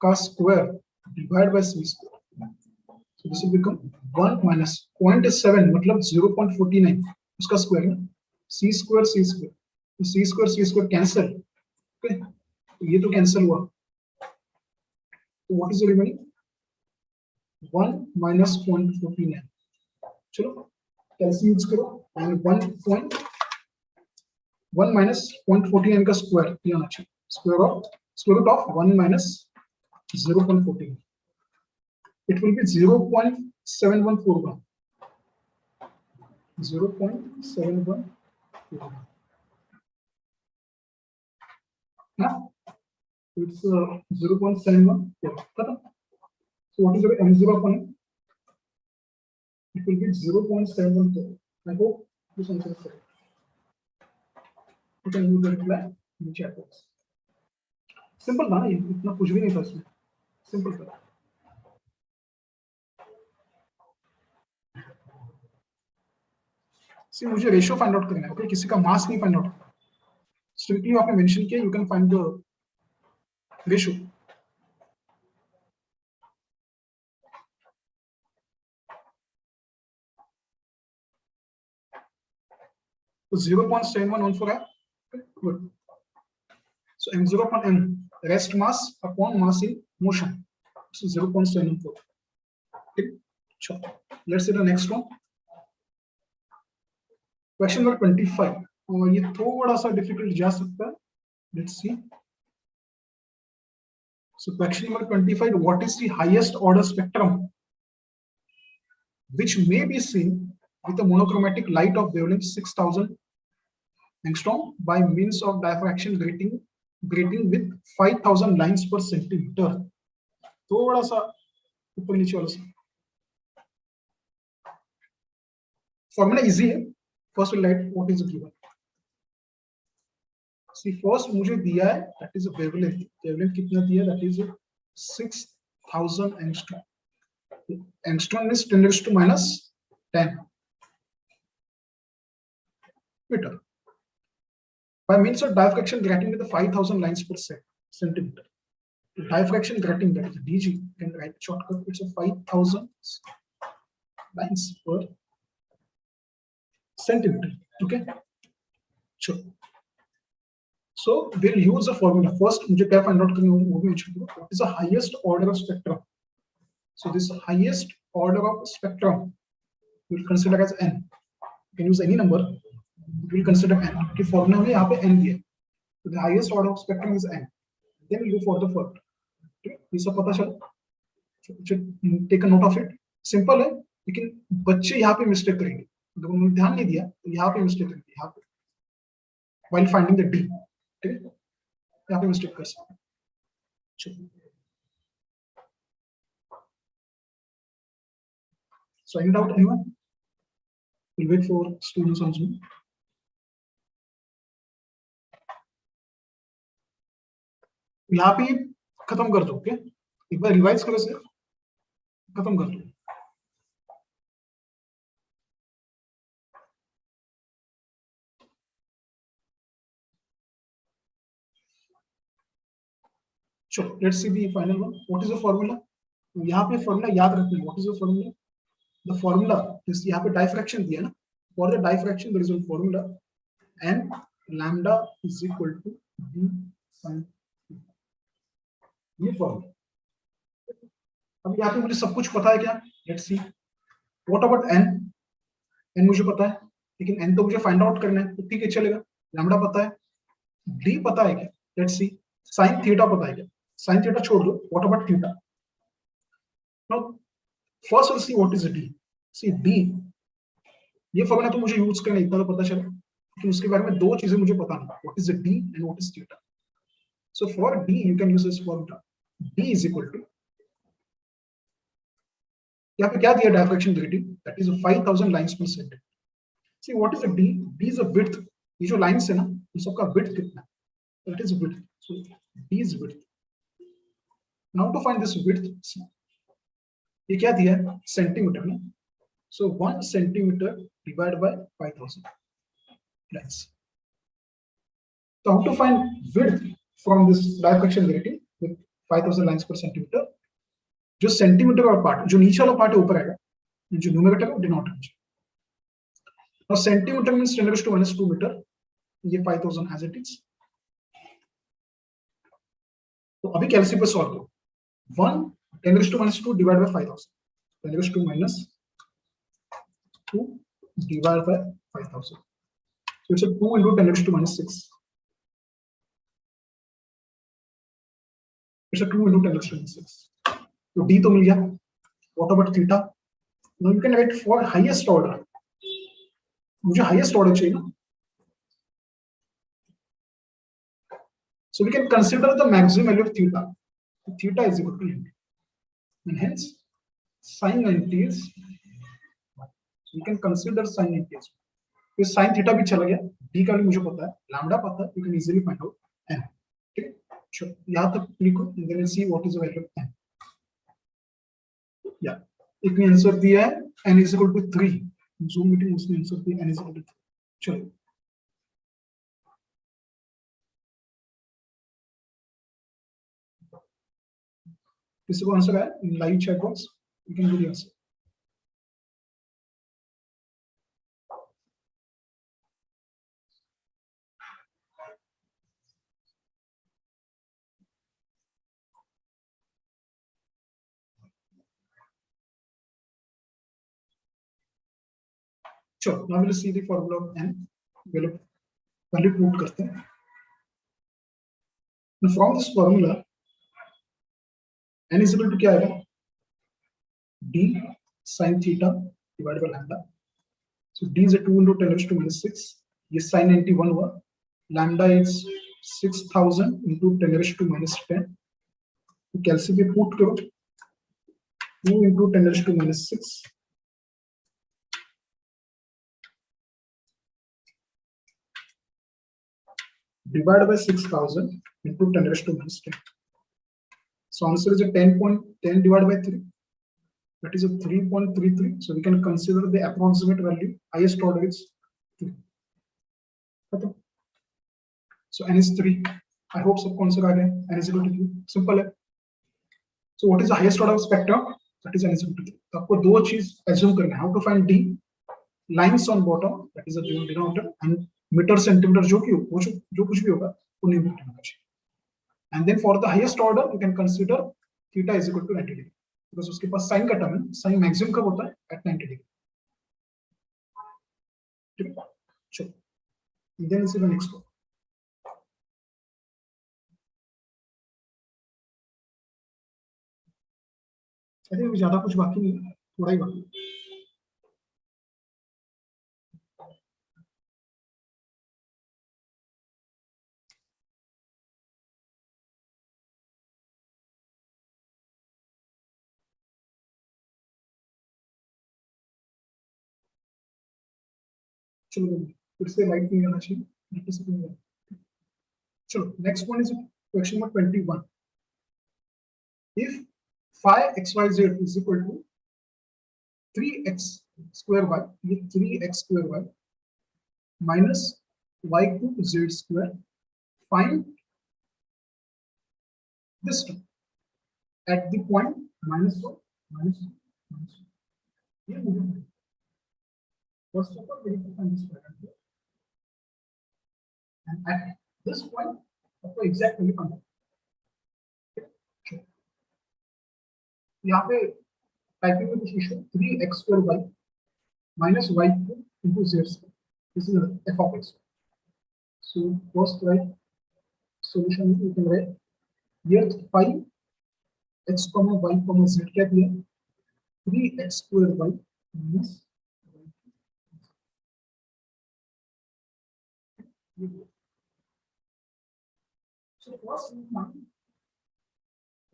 का square divide by c square. So this will become 1 minus 0.7 मतलब 0.49 उसका square है. c square तो c square कैंसिल. ओके. ये तो कैंसिल हुआ. तो what is the remaining? 1 minus 0.49. चलो कैसे यूज करो. एंड 1 minus 0.49 का स्क्वायर ये होना चाहिए. Square root of 1 minus 0.49. It will be 0.7141. 0.7141. Now it's 0.71. So what is the m0 upon m? It will be 0.71. I hope this answer is correct. You can use the reply in the chat box. Simple था ना ये, इतना कुछ भी नहीं था इसमें. Simple था. See मुझे रेशियो फाइंड आउट करना है. ओके. किसी का मास नहीं फाइंड आउट करना. स्ट्रिक्टली आपने मेंशन किया you can find the ratio. तो 0.7114 है. Good. So m0 upon m, rest mass upon mass in motion. So 0.74. Okay. Sure. Let's see the next one. Question number 25 और ये थोड़ा सा डिफिकल्ट जा सकता है. Let's see. So question number 25, what is the highest order spectrum which may be seen with a monochromatic light of wavelength 6000 angstrom by means of diffraction grating with 5000 lines per centimeter. थोड़ा सा ऊपर नीचे वाला सा. Formula easy है. First light what is given. See first मुझे दिया है दैट इज वेवलेंथ. वेवलेंथ कितना दिया है that is 6000 angstrom. Angstrom is 10 raised to minus 10 meter by means of diffraction grating with the 5000 lines per centimeter. Diffraction grating, that is DG, you can write shortcut, it's a 5000 lines per centimeter. Okay, sure. So we'll use a formula. First मुझे क्या find out करना है वो भी पूछूंगा. What is the highest order of spectrum? So this highest order of spectrum we'll consider as n. You can use any number. We'll consider n. कि formula में यहाँ पे n दिया. So the highest order of spectrum is n. Then we go for the first. Okay? ये सब पता चला. Take a note of it. Simple है, लेकिन बच्चे यहाँ पे मिस्टेक करेंगे. अगर उन्होंने ध्यान नहीं दिया तो यहाँ पे मिस्टेक करेंगे. यहाँ पे while finding the d. ठीक है, यहाँ पे मिस्टेक कर सकते हैं. चलो. So any doubt anyone? We'll wait for students on Zoom. यहाँ पे खत्म कर दो. ओके, एक बार रिवाइज करो से खत्म कर दो. चलो let's see the final one. What is the formula. यहाँ पे फॉर्मूला याद रखना है. What is the formula. The formula is यहाँ पे डाइफ्रैक्शन दिया ना. For the diffraction there is one formula n lambda is equal to d sin. ये फॉर्मूला. अब यहाँ पे मुझे सब कुछ पता है क्या. Let's see. What about n. n मुझे पता है, लेकिन n तो मुझे फाइंड आउट करना है. तो ठीक है चलेगा. लैम्डा पता है, d पता है क्या. Let's C. sin थीटा पता है क्या. sin थीटा छोड़ दो. What about theta. Now first will see what is d. See d ये फॉर्मूला तो मुझे यूज करना इतना तो पता चला, लेकिन उसके बारे में दो चीजें मुझे पता नहीं. What is d and what is theta. So for d you can use this formula. d is equal to, यहाँ पे क्या दिया diffraction grating that is 5000 lines per second. See what is d. d is a width. ये जो lines है ना इन सबका width कितना है. It is width. So d is width. Now to find this width, ये क्या दिया है सेंटीमीटर में. सो 1 centimetre divide by 5000 lines. So how to find width from this diffraction grating with 5000 lines per centimeter. जो centimetre का part, जो नीचे वाला पार्ट है ऊपर आएगा, जो न्यूमरेटर है डिनोमिनेटर. और centimetre means 10 raised to minus 2 metre. ये 5000 एज इट इज. तो अभी कैलसी पे सॉल्व करो. 1 10 raised to minus 2 divide by 5000. 10 raised to minus 2 divide by 5000. So it's a 2 into 10 raised to minus 6. It's a 2 into 10 raised to minus 6. तो d तो मिल गया. What about theta? Now you can write for highest order. मुझे highest order चाहिए ना. So we can consider the maximum value of theta. Theta is equal to 90. And hence sin 90 is. So we can consider sin 90 as well. तो sin theta भी चला गया. d का भी मुझे पता है. Lambda पता है. You can easily find out n. ठीक. Sure. यहाँ तक लिखो. And then we'll see what is the value of n. Yeah, एक ने आंसर दिया है n is equal to 3. Zoom meeting उसने आंसर दिया n is equal to 3. चलो किसी को आंसर आया इन live chat box. You can give the answer. चलो now we'll see the formula of n. value put करते हैं. Now from this formula n is equal to क्या आएगा? d sin theta divided by lambda. So d is a 2 into 10 raised to minus 6. ये sin 91 हुआ. Lambda is 6000 into 10 raised to minus 10. तो कैलसी पे put करो 2 into 10 raised to minus 6. Divided by 6000 into 10 raised to minus 10. So answer is a 10.10 divided by 3. That is a 3.33. So we can consider the approximate value. Highest order is 3. Okay. So n is 3. I hope सब कौन सा आ गया? N is equal to 3. Simple है. So what is the highest order of spectrum? That is n is equal to 3. तो आपको दो चीज assume करना है. How to find d? Lines on bottom. That is a given denominator. And metre centimetre जो कि हो जो कुछ भी होगा वो न्यूमेरिकल होना चाहिए. And then for the highest order you can consider theta is equal to 90 degree because उसके पास sin का टर्म है. sin maximum कब होता है? At 90 degree. ठीक है. चलो then is the next one. I think ज्यादा कुछ बाकी नहीं है, थोड़ा ही बाकी है. चलो फिर से लाइट नहीं आना चाहिए. चलो next one is question number 21. If phi xyz is equal to 3x square y, ये 3x square y minus y cube z square, find this term at the point minus 1, minus 2, minus 2. ये मुझे first of all we need to find this point here. And at this point आपको exact value find out. यहाँ पे typing में कुछ issue 3x square y minus y cube into z square. This is f of x. So first write solution you can write here 5 x comma y comma z क्या दिया 3x square y minus y. So first we find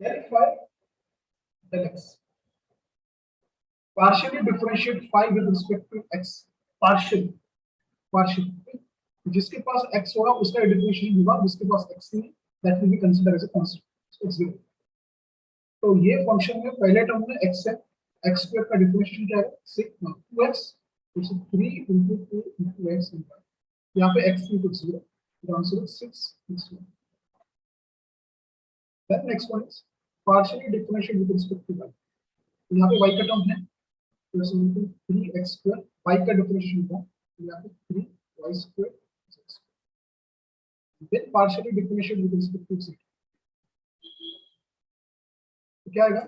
verify del x. Partially differentiate phi with respect to x. Partially. जिसके पास x होगा उसका differentiation होगा, जिसके पास x नहीं that will be considered as a constant. So it's 0. तो ये function में पहले टर्म में x है, x स्क्वायर का डिफरेंशिएशन क्या है 6 2x, तो 3 into 2 into x होगा. यहाँ पे x equal to 0. The answer is 6 is 1. Then next one is partially differentiate with respect to y. यहाँ पे y का टर्म है तो इसमें 3x square y का डिफरेंशिएशन होगा, यहाँ पे 3y square. Then partially differentiate with respect to z. तो क्या आएगा?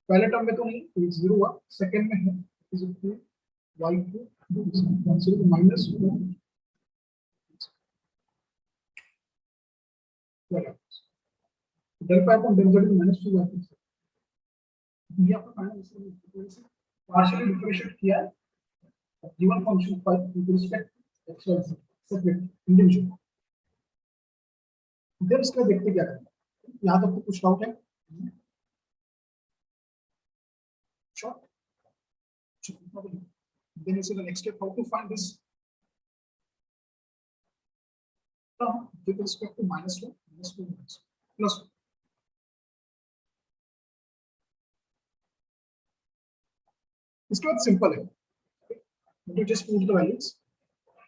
पहले टर्म में तो नहीं तो 0 हुआ, सेकंड में है is equal to y cube answer है minus 1. del pi upon del z minus 2 y. ये आपका फाइनल आंसर है. partially differentiate किया है given function phi with respect to x y z separate individual. then इसका देखते क्या करना है. यहाँ तक तो कुछ डाउट है? Sure. Then is the next step how to find this term with respect to minus 1, minus 2, minus 1, plus 1. इसके बाद सिंपल है, तो जस्ट पुट द वैल्यूज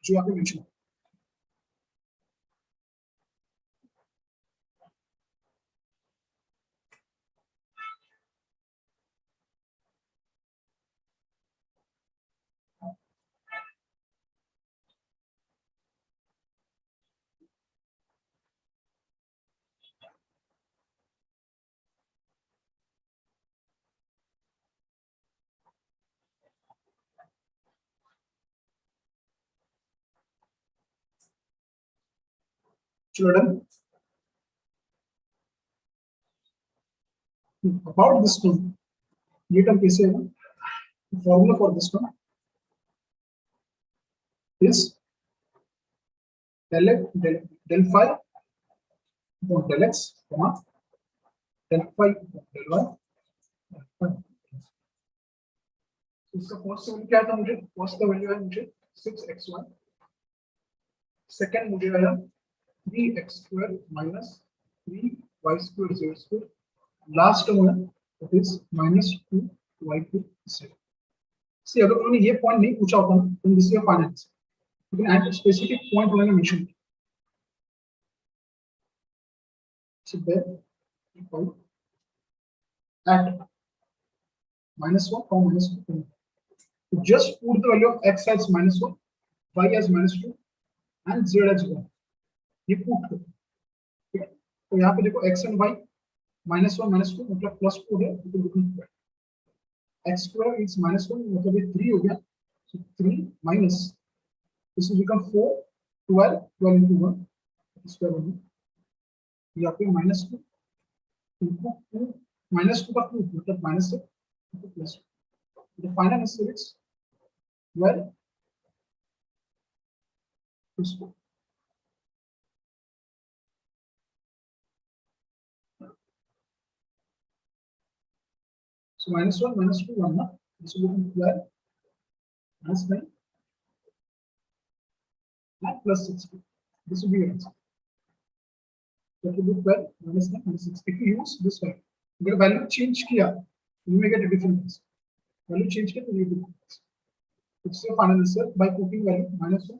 जो आपने मेंशन. चलो डन. About this one, ये टर्म कैसे है? Formula for this one is del phi upon del x, del phi upon del y. इसका फर्स्ट वैल्यू क्या था मुझे? फर्स्ट का वैल्यू है मुझे 6xy. सेकंड मुझे आया 3x² minus 3y² z square. Last term है that is -2y³ z. See, अगर उन्होंने ये पॉइंट नहीं पूछा होता ना तो दिस इज फाइनेंस, लेकिन एट स्पेसिफिक पॉइंट उन्होंने मेंशन किया. So there equal at -1 or -2. So just put the value of x as -1, y as -2 and z as 1. ये पुट करो. ठीक है, तो यहाँ पे देखो x and y -1 -2 मतलब +2 है, तो लिखूंगा x² is -1 मतलब ये 3 हो गया. So 3 minus this will become 4, 12 into 1 square होगा. यहाँ पे -2 into 2 -2 का 2 मतलब -6 into +2. The final answer is 12 plus 2. So -1 -2 1 na, this will become 12 -9 and +6. This will be your answer. That will be 12 -9 -6. If you use this value, अगर value change किया, you may get a different answer. Value change किया तो ये different answer. It's your final answer by putting value -1 -2.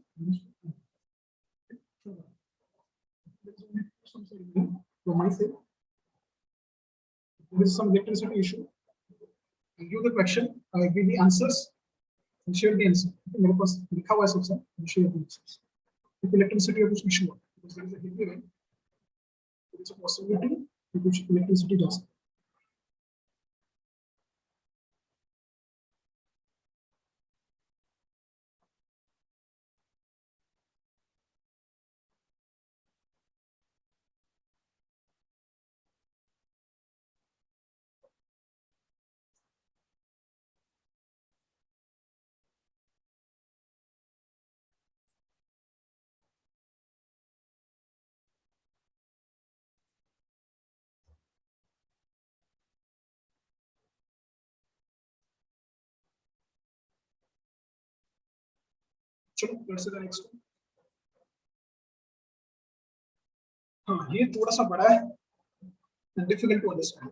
From my side, there is some electricity issue. I give the question, I give the answers, and share the answer. मेरे पास लिखा हुआ है सब सब, share the answers. If electricity का कुछ issue है, because there is a heavy rain, there is a possibility कि कुछ electricity जा सकता है. चलो let's see the next one. हाँ, ये थोड़ा सा बड़ा है and difficult to understand.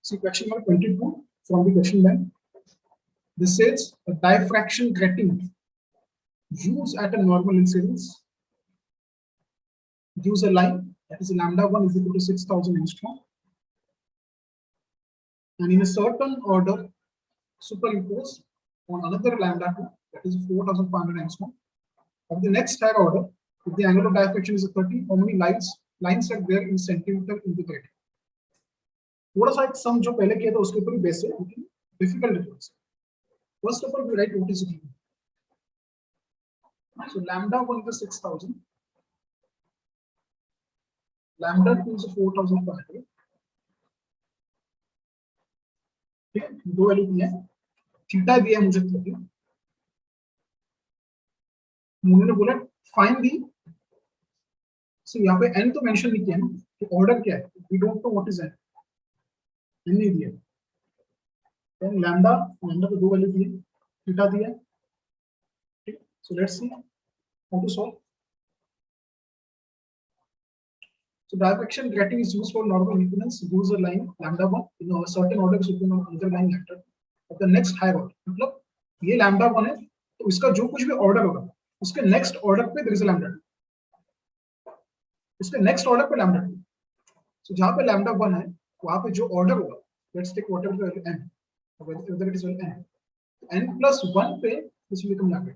See question number 22 from the question bank. This says a diffraction grating used at a normal incidence gives a line that is λ1 is equal to 6,000 angstrom, and in a certain order superimposed on another λ2 that is 4,500 angstrom of the next higher order. If the angle of diffraction is 30, how many lines are there in centimeter in the grating? थोड़ा सा एक सम जो पहले किया था उसके ऊपर base है, लेकिन difficult difference. First of all we write what is it. So λ1 is 6,000, λ2 is 4,500. ठीक है, दो वैल्यू दिए हैं, थीटा दिया मुझे 30. उन्होंने बोला फाइंड दी. सो यहाँ पे n तो मेंशन नहीं किया ना कि ऑर्डर क्या है. We don't know what is n. n नहीं दिया. देन लैम्डा को दो वैल्यू दिए, थीटा दिया. ठीक, so let's see how to solve. So diffraction grating is used for normal impedance. Use a line λ1 in a certain order should be on another line lateral of the next higher order. मतलब ये λ1 है तो इसका जो कुछ भी order होगा उसके नेक्स्ट ऑर्डर पे there is a λ2. इसके नेक्स्ट ऑर्डर पे λ2. सो जहां पे λ1 है वहां पे जो ऑर्डर होगा, let's take whatever the n, whether it is n, n plus 1 पे this will become λ2.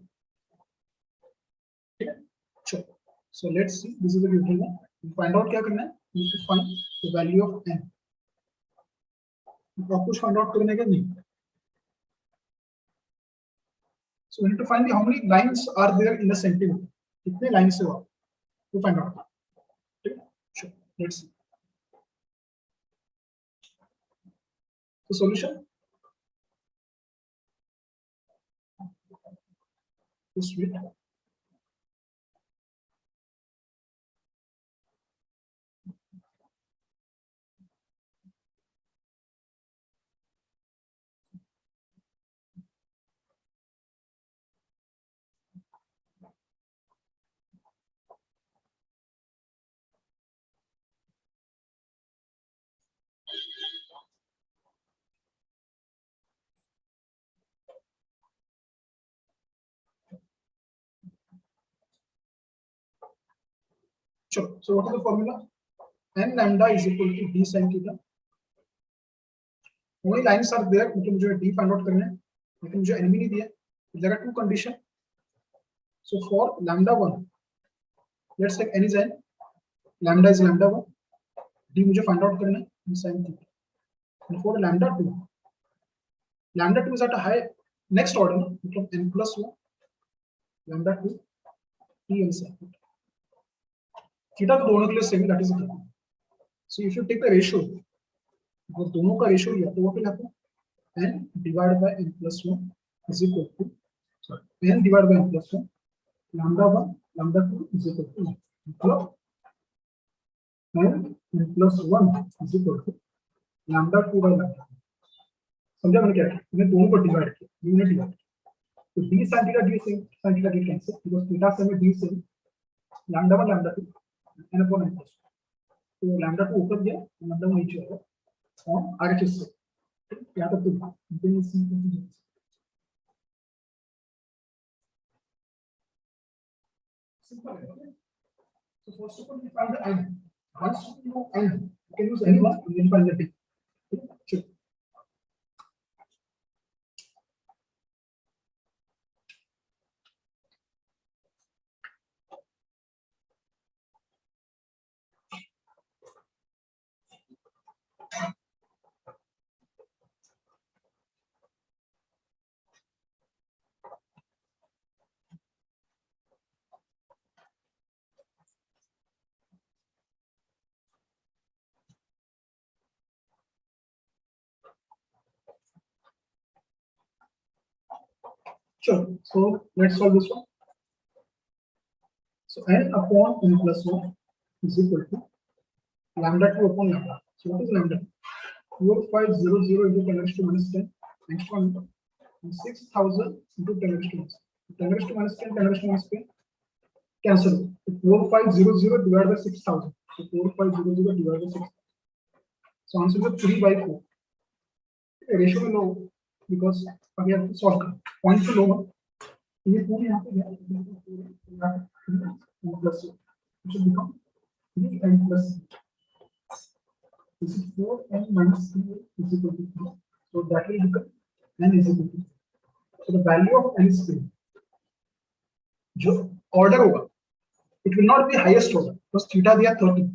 ठीक है, चलो. So let's see, this is the given one. Find out क्या करना है, you need to find the value of n. आप कुछ find out करने का नहीं. So we need to find how many lines are there in a centimeter. कितने lines है वो find out. Let's see. The solution is sweet. Sure. So what is the formula? N lambda is equal to d sin theta. Only lines are there. मुझे मुझे d find out करना है. लेकिन मुझे n भी नहीं दिया. There are two conditions. So for lambda 1, let's take n is n. Lambda is lambda 1. D मुझे find out करना है sin theta. And for lambda 2 is at a high next order. मतलब n plus 1. Lambda 2 d n sin theta. Theta तो दोनों के लिए same, that is it. So if you take the ratio, अगर दोनों का रेशियो लिया तो वो क्या आता है, n divide by n plus 1 is equal to, sorry, n divide by n plus 1 lambda 1 lambda 2 is equal to, मतलब n plus 1 is equal to lambda 2 by lambda. समझा मैंने क्या किया? मैंने दोनों को डिवाइड किया, यूनिट डिवाइड. तो d sin theta d sin theta get cancel, because theta से में d से lambda 1 lambda 2 n upon n plus 1. तो लैम्डा 2 ऊपर गया, लैम्डा 1 नीचे आया और आरएचएस से क्या तक तो simple है. So first of all we find the n. Once you know n, you can use any one and then find the d. Sure. Sure. So let's solve this one. So n upon n plus 1 is equal to lambda 2 upon lambda. So what is lambda? 4500 into 10 raised to minus 10. Next one, 6000 into 10 raised to minus 10. 10 raised to minus 10, 10 raised to minus 10. Cancel. 4500 divided by 6000. So 4500 divided by 6000. So answer is 3 by 4. Ratio is low because we have to solve. Point to low. ये पूरी यहाँ पे plus it should become 3n plus. This is 4n minus 3 is equal to 3. So that will become n is equal to. So the value of n is 3. जो order होगा, it will not be highest order because theta दिया 30.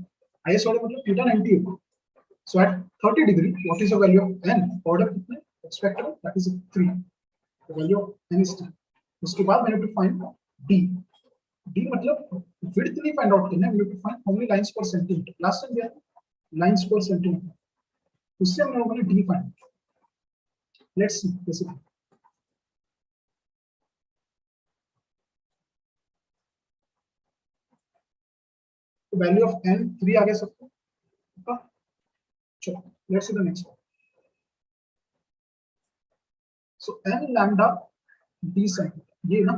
Highest order मतलब theta 90 होगा. So at 30 degree, what is the value of n? Order कितने? Expected, that is 3. The value of n is 3. उसके बाद मैंने to find d. d मतलब width नहीं find out करना है, we have to find how many lines per centimeter. Last time क्या lines per centimeter. उससे हम लोगों ने d find. Let's see basically. The value of n 3 आ गया सबको. चलो, let's see the next one. So n lambda d sin ये ना,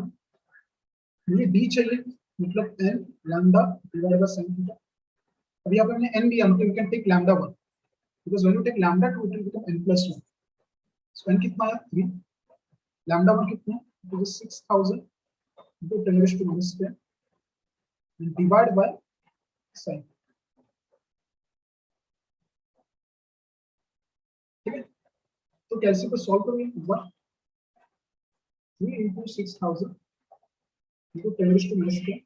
मुझे d चाहिए, मतलब n lambda divided by sin theta. अब यहाँ पे हमने n दिया, मतलब you can take lambda 1 because when you take lambda 2 it will become n plus 1. So n कितना है 3, lambda 1 कितना है, it is 6000 into 10 raised to minus 10 and divide by sin. ठीक है, तो कैसे को सॉल्व करेंगे? 3 into 6000 into 10 raised to minus 10.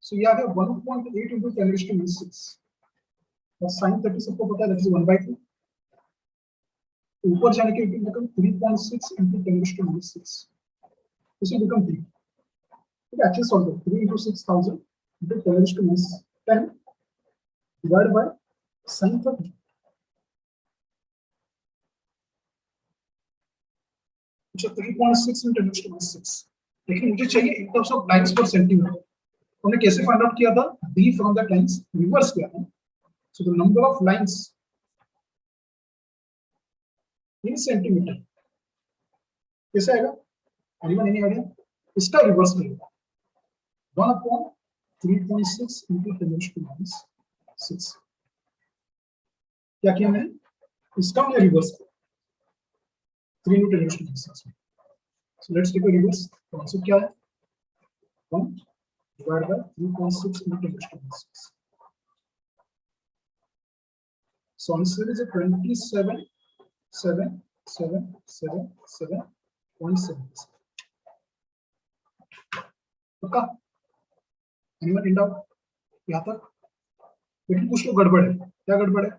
So you have 1.8 into 10 raised to minus 6. और sin 30 सबको पता है, that is 1/2. ऊपर जाने के लिए मतलब 3.6 into 10 raised to minus 6. This will become 3. Okay, actually solve it. 3 into 6000 into 10 raised to minus 10 divided by sin 30. which is 3.6 into 10 raised to minus 6. लेकिन मुझे चाहिए in terms of lines per centimeter. हमने कैसे find out किया था? B from that lines reverse किया था. So the number of lines in centimeter कैसे आएगा? Anyone any idea? इसका रिवर्स करेगा. 1 upon 3.6 into 10 raised to minus 6. क्या किया मैंने? इसका मैंने रिवर्स किया. 3 into 10 raised to minus 6. So let's take a reverse. So क्या है? 1 divided by 3.6 into 10 raised to minus 6. So answer is a 27, 7, 7, 7, 7.7. पक्का? Anyone in doubt? यहाँ तक? लेकिन कुछ तो गड़बड़ है. क्या गड़बड़ है?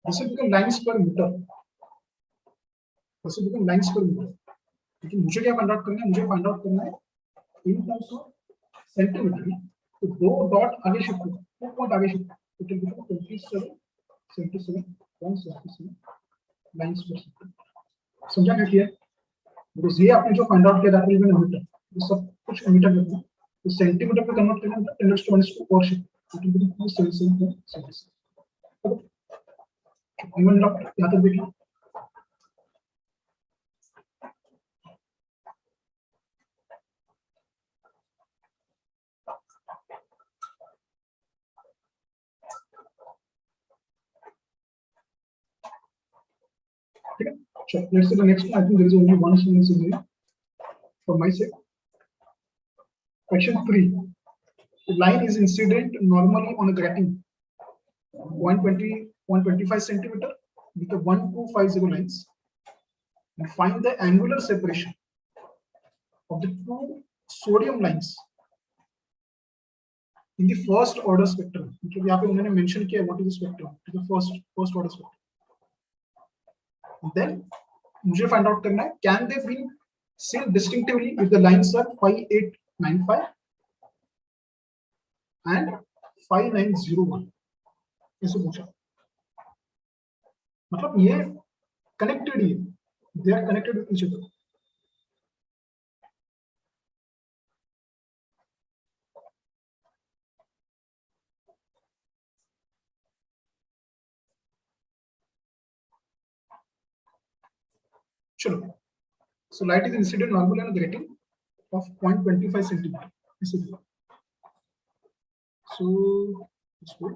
This will become lines per meter. This will become lines per meter. लेकिन मुझे क्या फाइंड आउट करना है? मुझे फाइंड आउट करना है इन टर्म्स ऑफ सेंटीमीटर. तो 2 डॉट आगे शिफ्ट हो, 2 पॉइंट आगे shift. It will become 27, 77.77 lines per second. समझा क्या किया? बिकॉज़ ये आपने जो फाइंड आउट किया दैट विल बी मीटर. ये सब कुछ मीटर में है. तो सेंटीमीटर पे कन्वर्ट करना है 10 raised to minus 4 और shift. It will be 277.77. Even dot यहां तक देखिए. ठीक है. Sure. Let's see the next one. I think there is only one sentence in here for my sake. Question 3. The line is incident normally on a grating 125 centimeter with the 1250 lines, and find the angular separation of the 2 sodium lines in the first order spectrum. मतलब यहाँ पे उन्होंने mention किया what is the spectrum? The first order spectrum. Then मुझे find out करना है can they be seen distinctively if the lines are 5895 and 5901. ऐसे पूछा. मतलब ये connected he, they are connected with each other. चलो. So light is incident normal and grating of 0.25 centimeter. So it's good.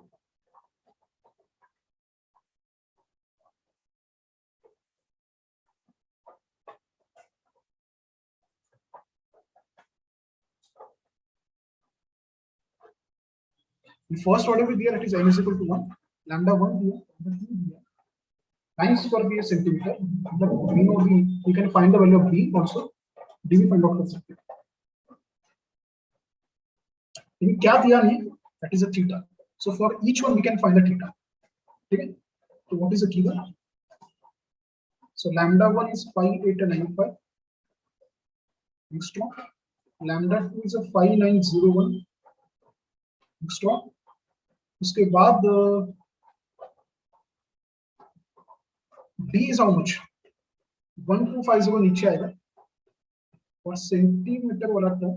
The first order with here it is n is equal to 1, lambda 1 here, lambda 2 here. Lines per be a centimeter. But we know we can find the value of b also. d we find out for सकते हैं. लेकिन क्या दिया नहीं? That is a theta. So for each one we can find the theta. ठीक है? So what is the theta? So lambda 1 is 5895. Next one. Lambda 2 is a 5901. Next one. उसके बाद d is how much? 1250 नीचे आएगा और centimetre वाला term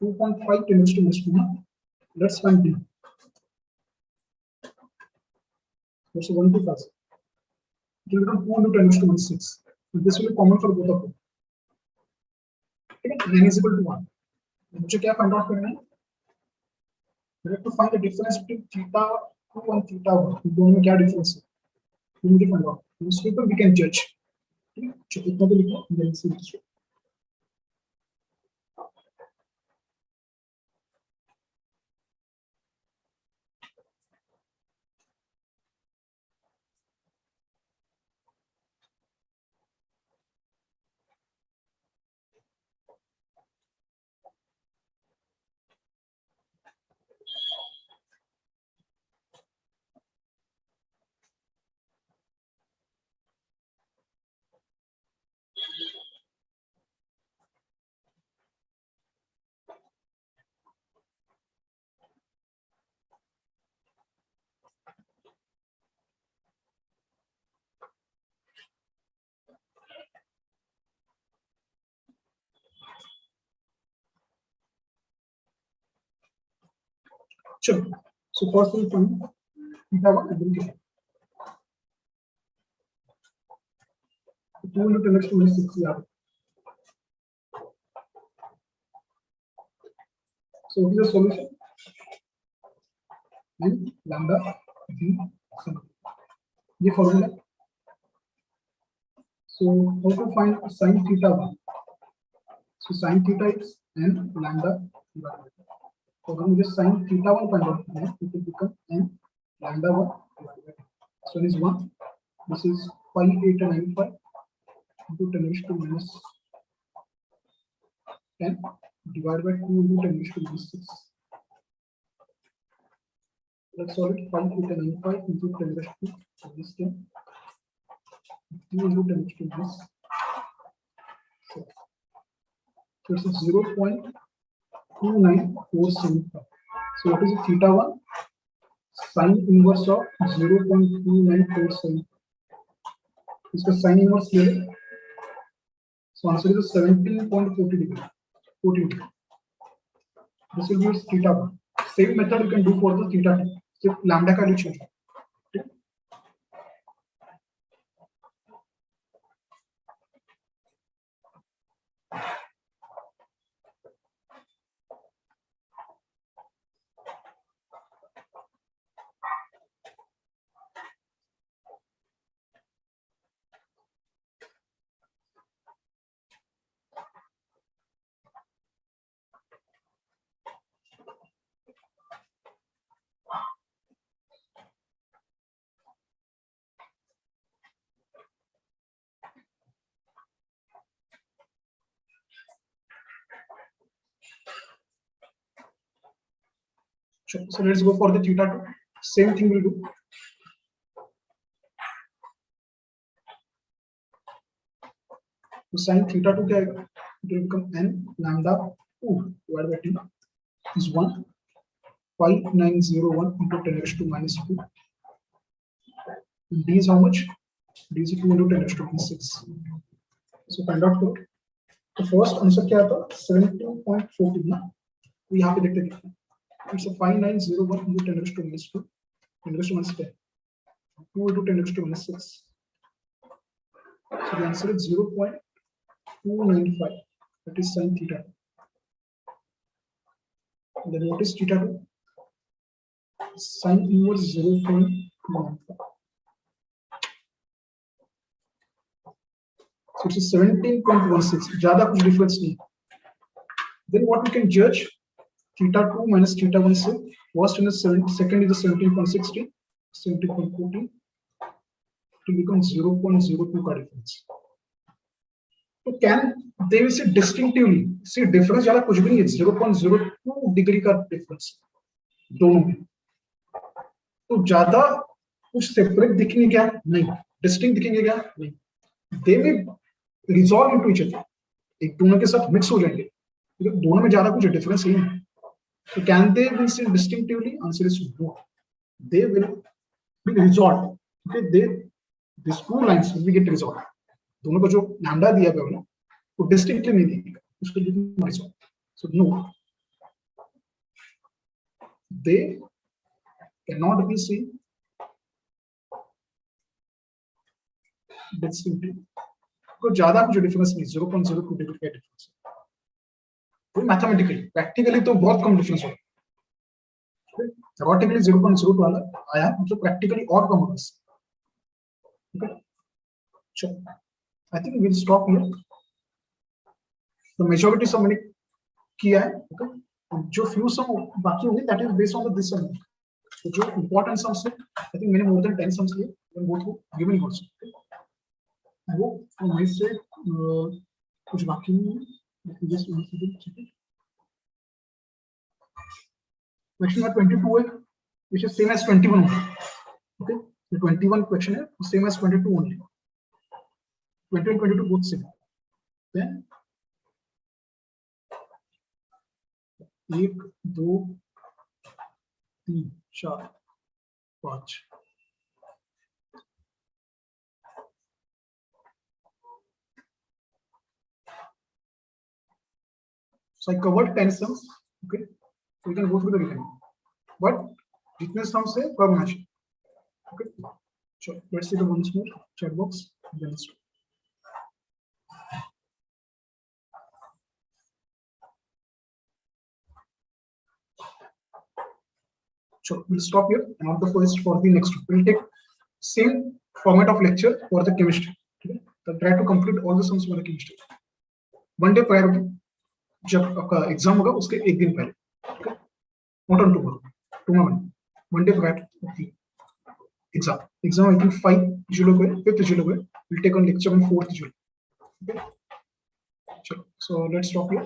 2.5 10 to minus 2. Let's find d. That's 125. It will become 2 into 10 to minus 6. This will be common for both of them. Okay, n is equal to 1. मुझे क्या find out करना है? We have to find the difference between theta 2 and theta 1. दोनों में क्या difference है? We need to find out. This paper we can judge. ठीक है? चलो इतना तो लिखो. Then see this. Sure. So first we'll find theta 1 and then theta 2 into 10 raised to minus 6 we have. So what is the solution? And lambda v sum. ये formula. So how to find sin theta 1? So sin theta is n lambda divided by. So हम मुझे sin theta 1 find out करना है, it will become n lambda 1 divided by. So it is 1. This is 5,895 into 10 raised to minus 10 divided by 2 into 10 raised to minus 6. Let's solve it. 5,895 into 10 raised to minus 10. 2 into 10 raised to minus 6. So it's 0.29475. So what is it? Theta 1? Sin inverse of 0.2947. इसका sin inverse ले लें. So answer is 17.40 degree. 14 degree. This will be its theta 1. Same method you can do for the theta 2. सिर्फ lambda का value change. Sure. So let's go for the theta 2. Same thing we'll do. So sin theta 2 क्या आएगा? It will become n lambda 2 divided by t is 1. 5,901 into 10 raised to minus 2. And d is how much? D is 2 into 10 raised to minus 6. So find out करो. The first answer क्या था? 17.40 ना? तो यहाँ पे देखते हैं. It's a 5,901 into 10 raised to minus 2. 10 raised to minus 10. 2 into 10 raised to minus 6. So the answer is 0.295. That is sin theta. And then what is theta 2? Sin inverse 0.295. So it is 17.16. ज़्यादा कुछ difference नहीं. Then what we can judge? Theta 2 minus theta 1 से first and the second is the 17.60, 17.14. It will become 0.02 का difference. So can they will say distinctively? See difference ज़्यादा कुछ भी नहीं है. 0.02 degree का difference दोनों में. तो ज़्यादा कुछ separate दिखेंगे क्या? नहीं. Distinct दिखेंगे क्या? नहीं. They may resolve into each other. एक दोनों के साथ mix हो जाएंगे. दोनों में ज़्यादा कुछ difference नहीं है. So can they be seen distinctively? Answer is no. They will be resolved. Okay, these two lines will get resolved. दोनों को जो lambda दिया गया है वो distinctly नहीं दिखेगा. उसको लिखना resolve. So no, they cannot be seen distinctly. कोई ज़्यादा कुछ difference नहीं. 0.02 degree का difference. मैथमेटिकली प्रैक्टिकली तो बहुत कम डिफरेंस होगा. थ्योरेटिकली 0.02 वाला आया मतलब प्रैक्टिकली और कम होगा. ओके चलो I think we will stop here. The majority sum मैंने किया है. ओके जो फ्यू सम बाकी होंगे that is based on the this sum. तो जो इंपॉर्टेंट सम्स है आई थिंक मैंने मोर देन 10 सम्स लिए एंड वो तो given also. I hope from my side कुछ बाकी नहीं है. Just one second, check it. Question number 22 है, which is same as 21 only. Okay, the 21 question है, same as 22 only. 20 and 22 both same. Then 1, 2, 3, 4, 5. So I covered 10 sums. Okay, so we can go through the written. But जितने sums है वह होना चाहिए. Okay, so let's see the once more chat box. Then let's so we'll stop here, and on the first for the next one. We'll take same format of lecture for the chemistry. Okay, so try to complete all the sums for the chemistry. One day prior to जब आपका exam होगा उसके एक दिन पहले. Okay, not on tomorrow. One day prior to the exam. Exam I think 5 July, 5th July. We'll take on lecture on 4th July. Okay. So let's stop here.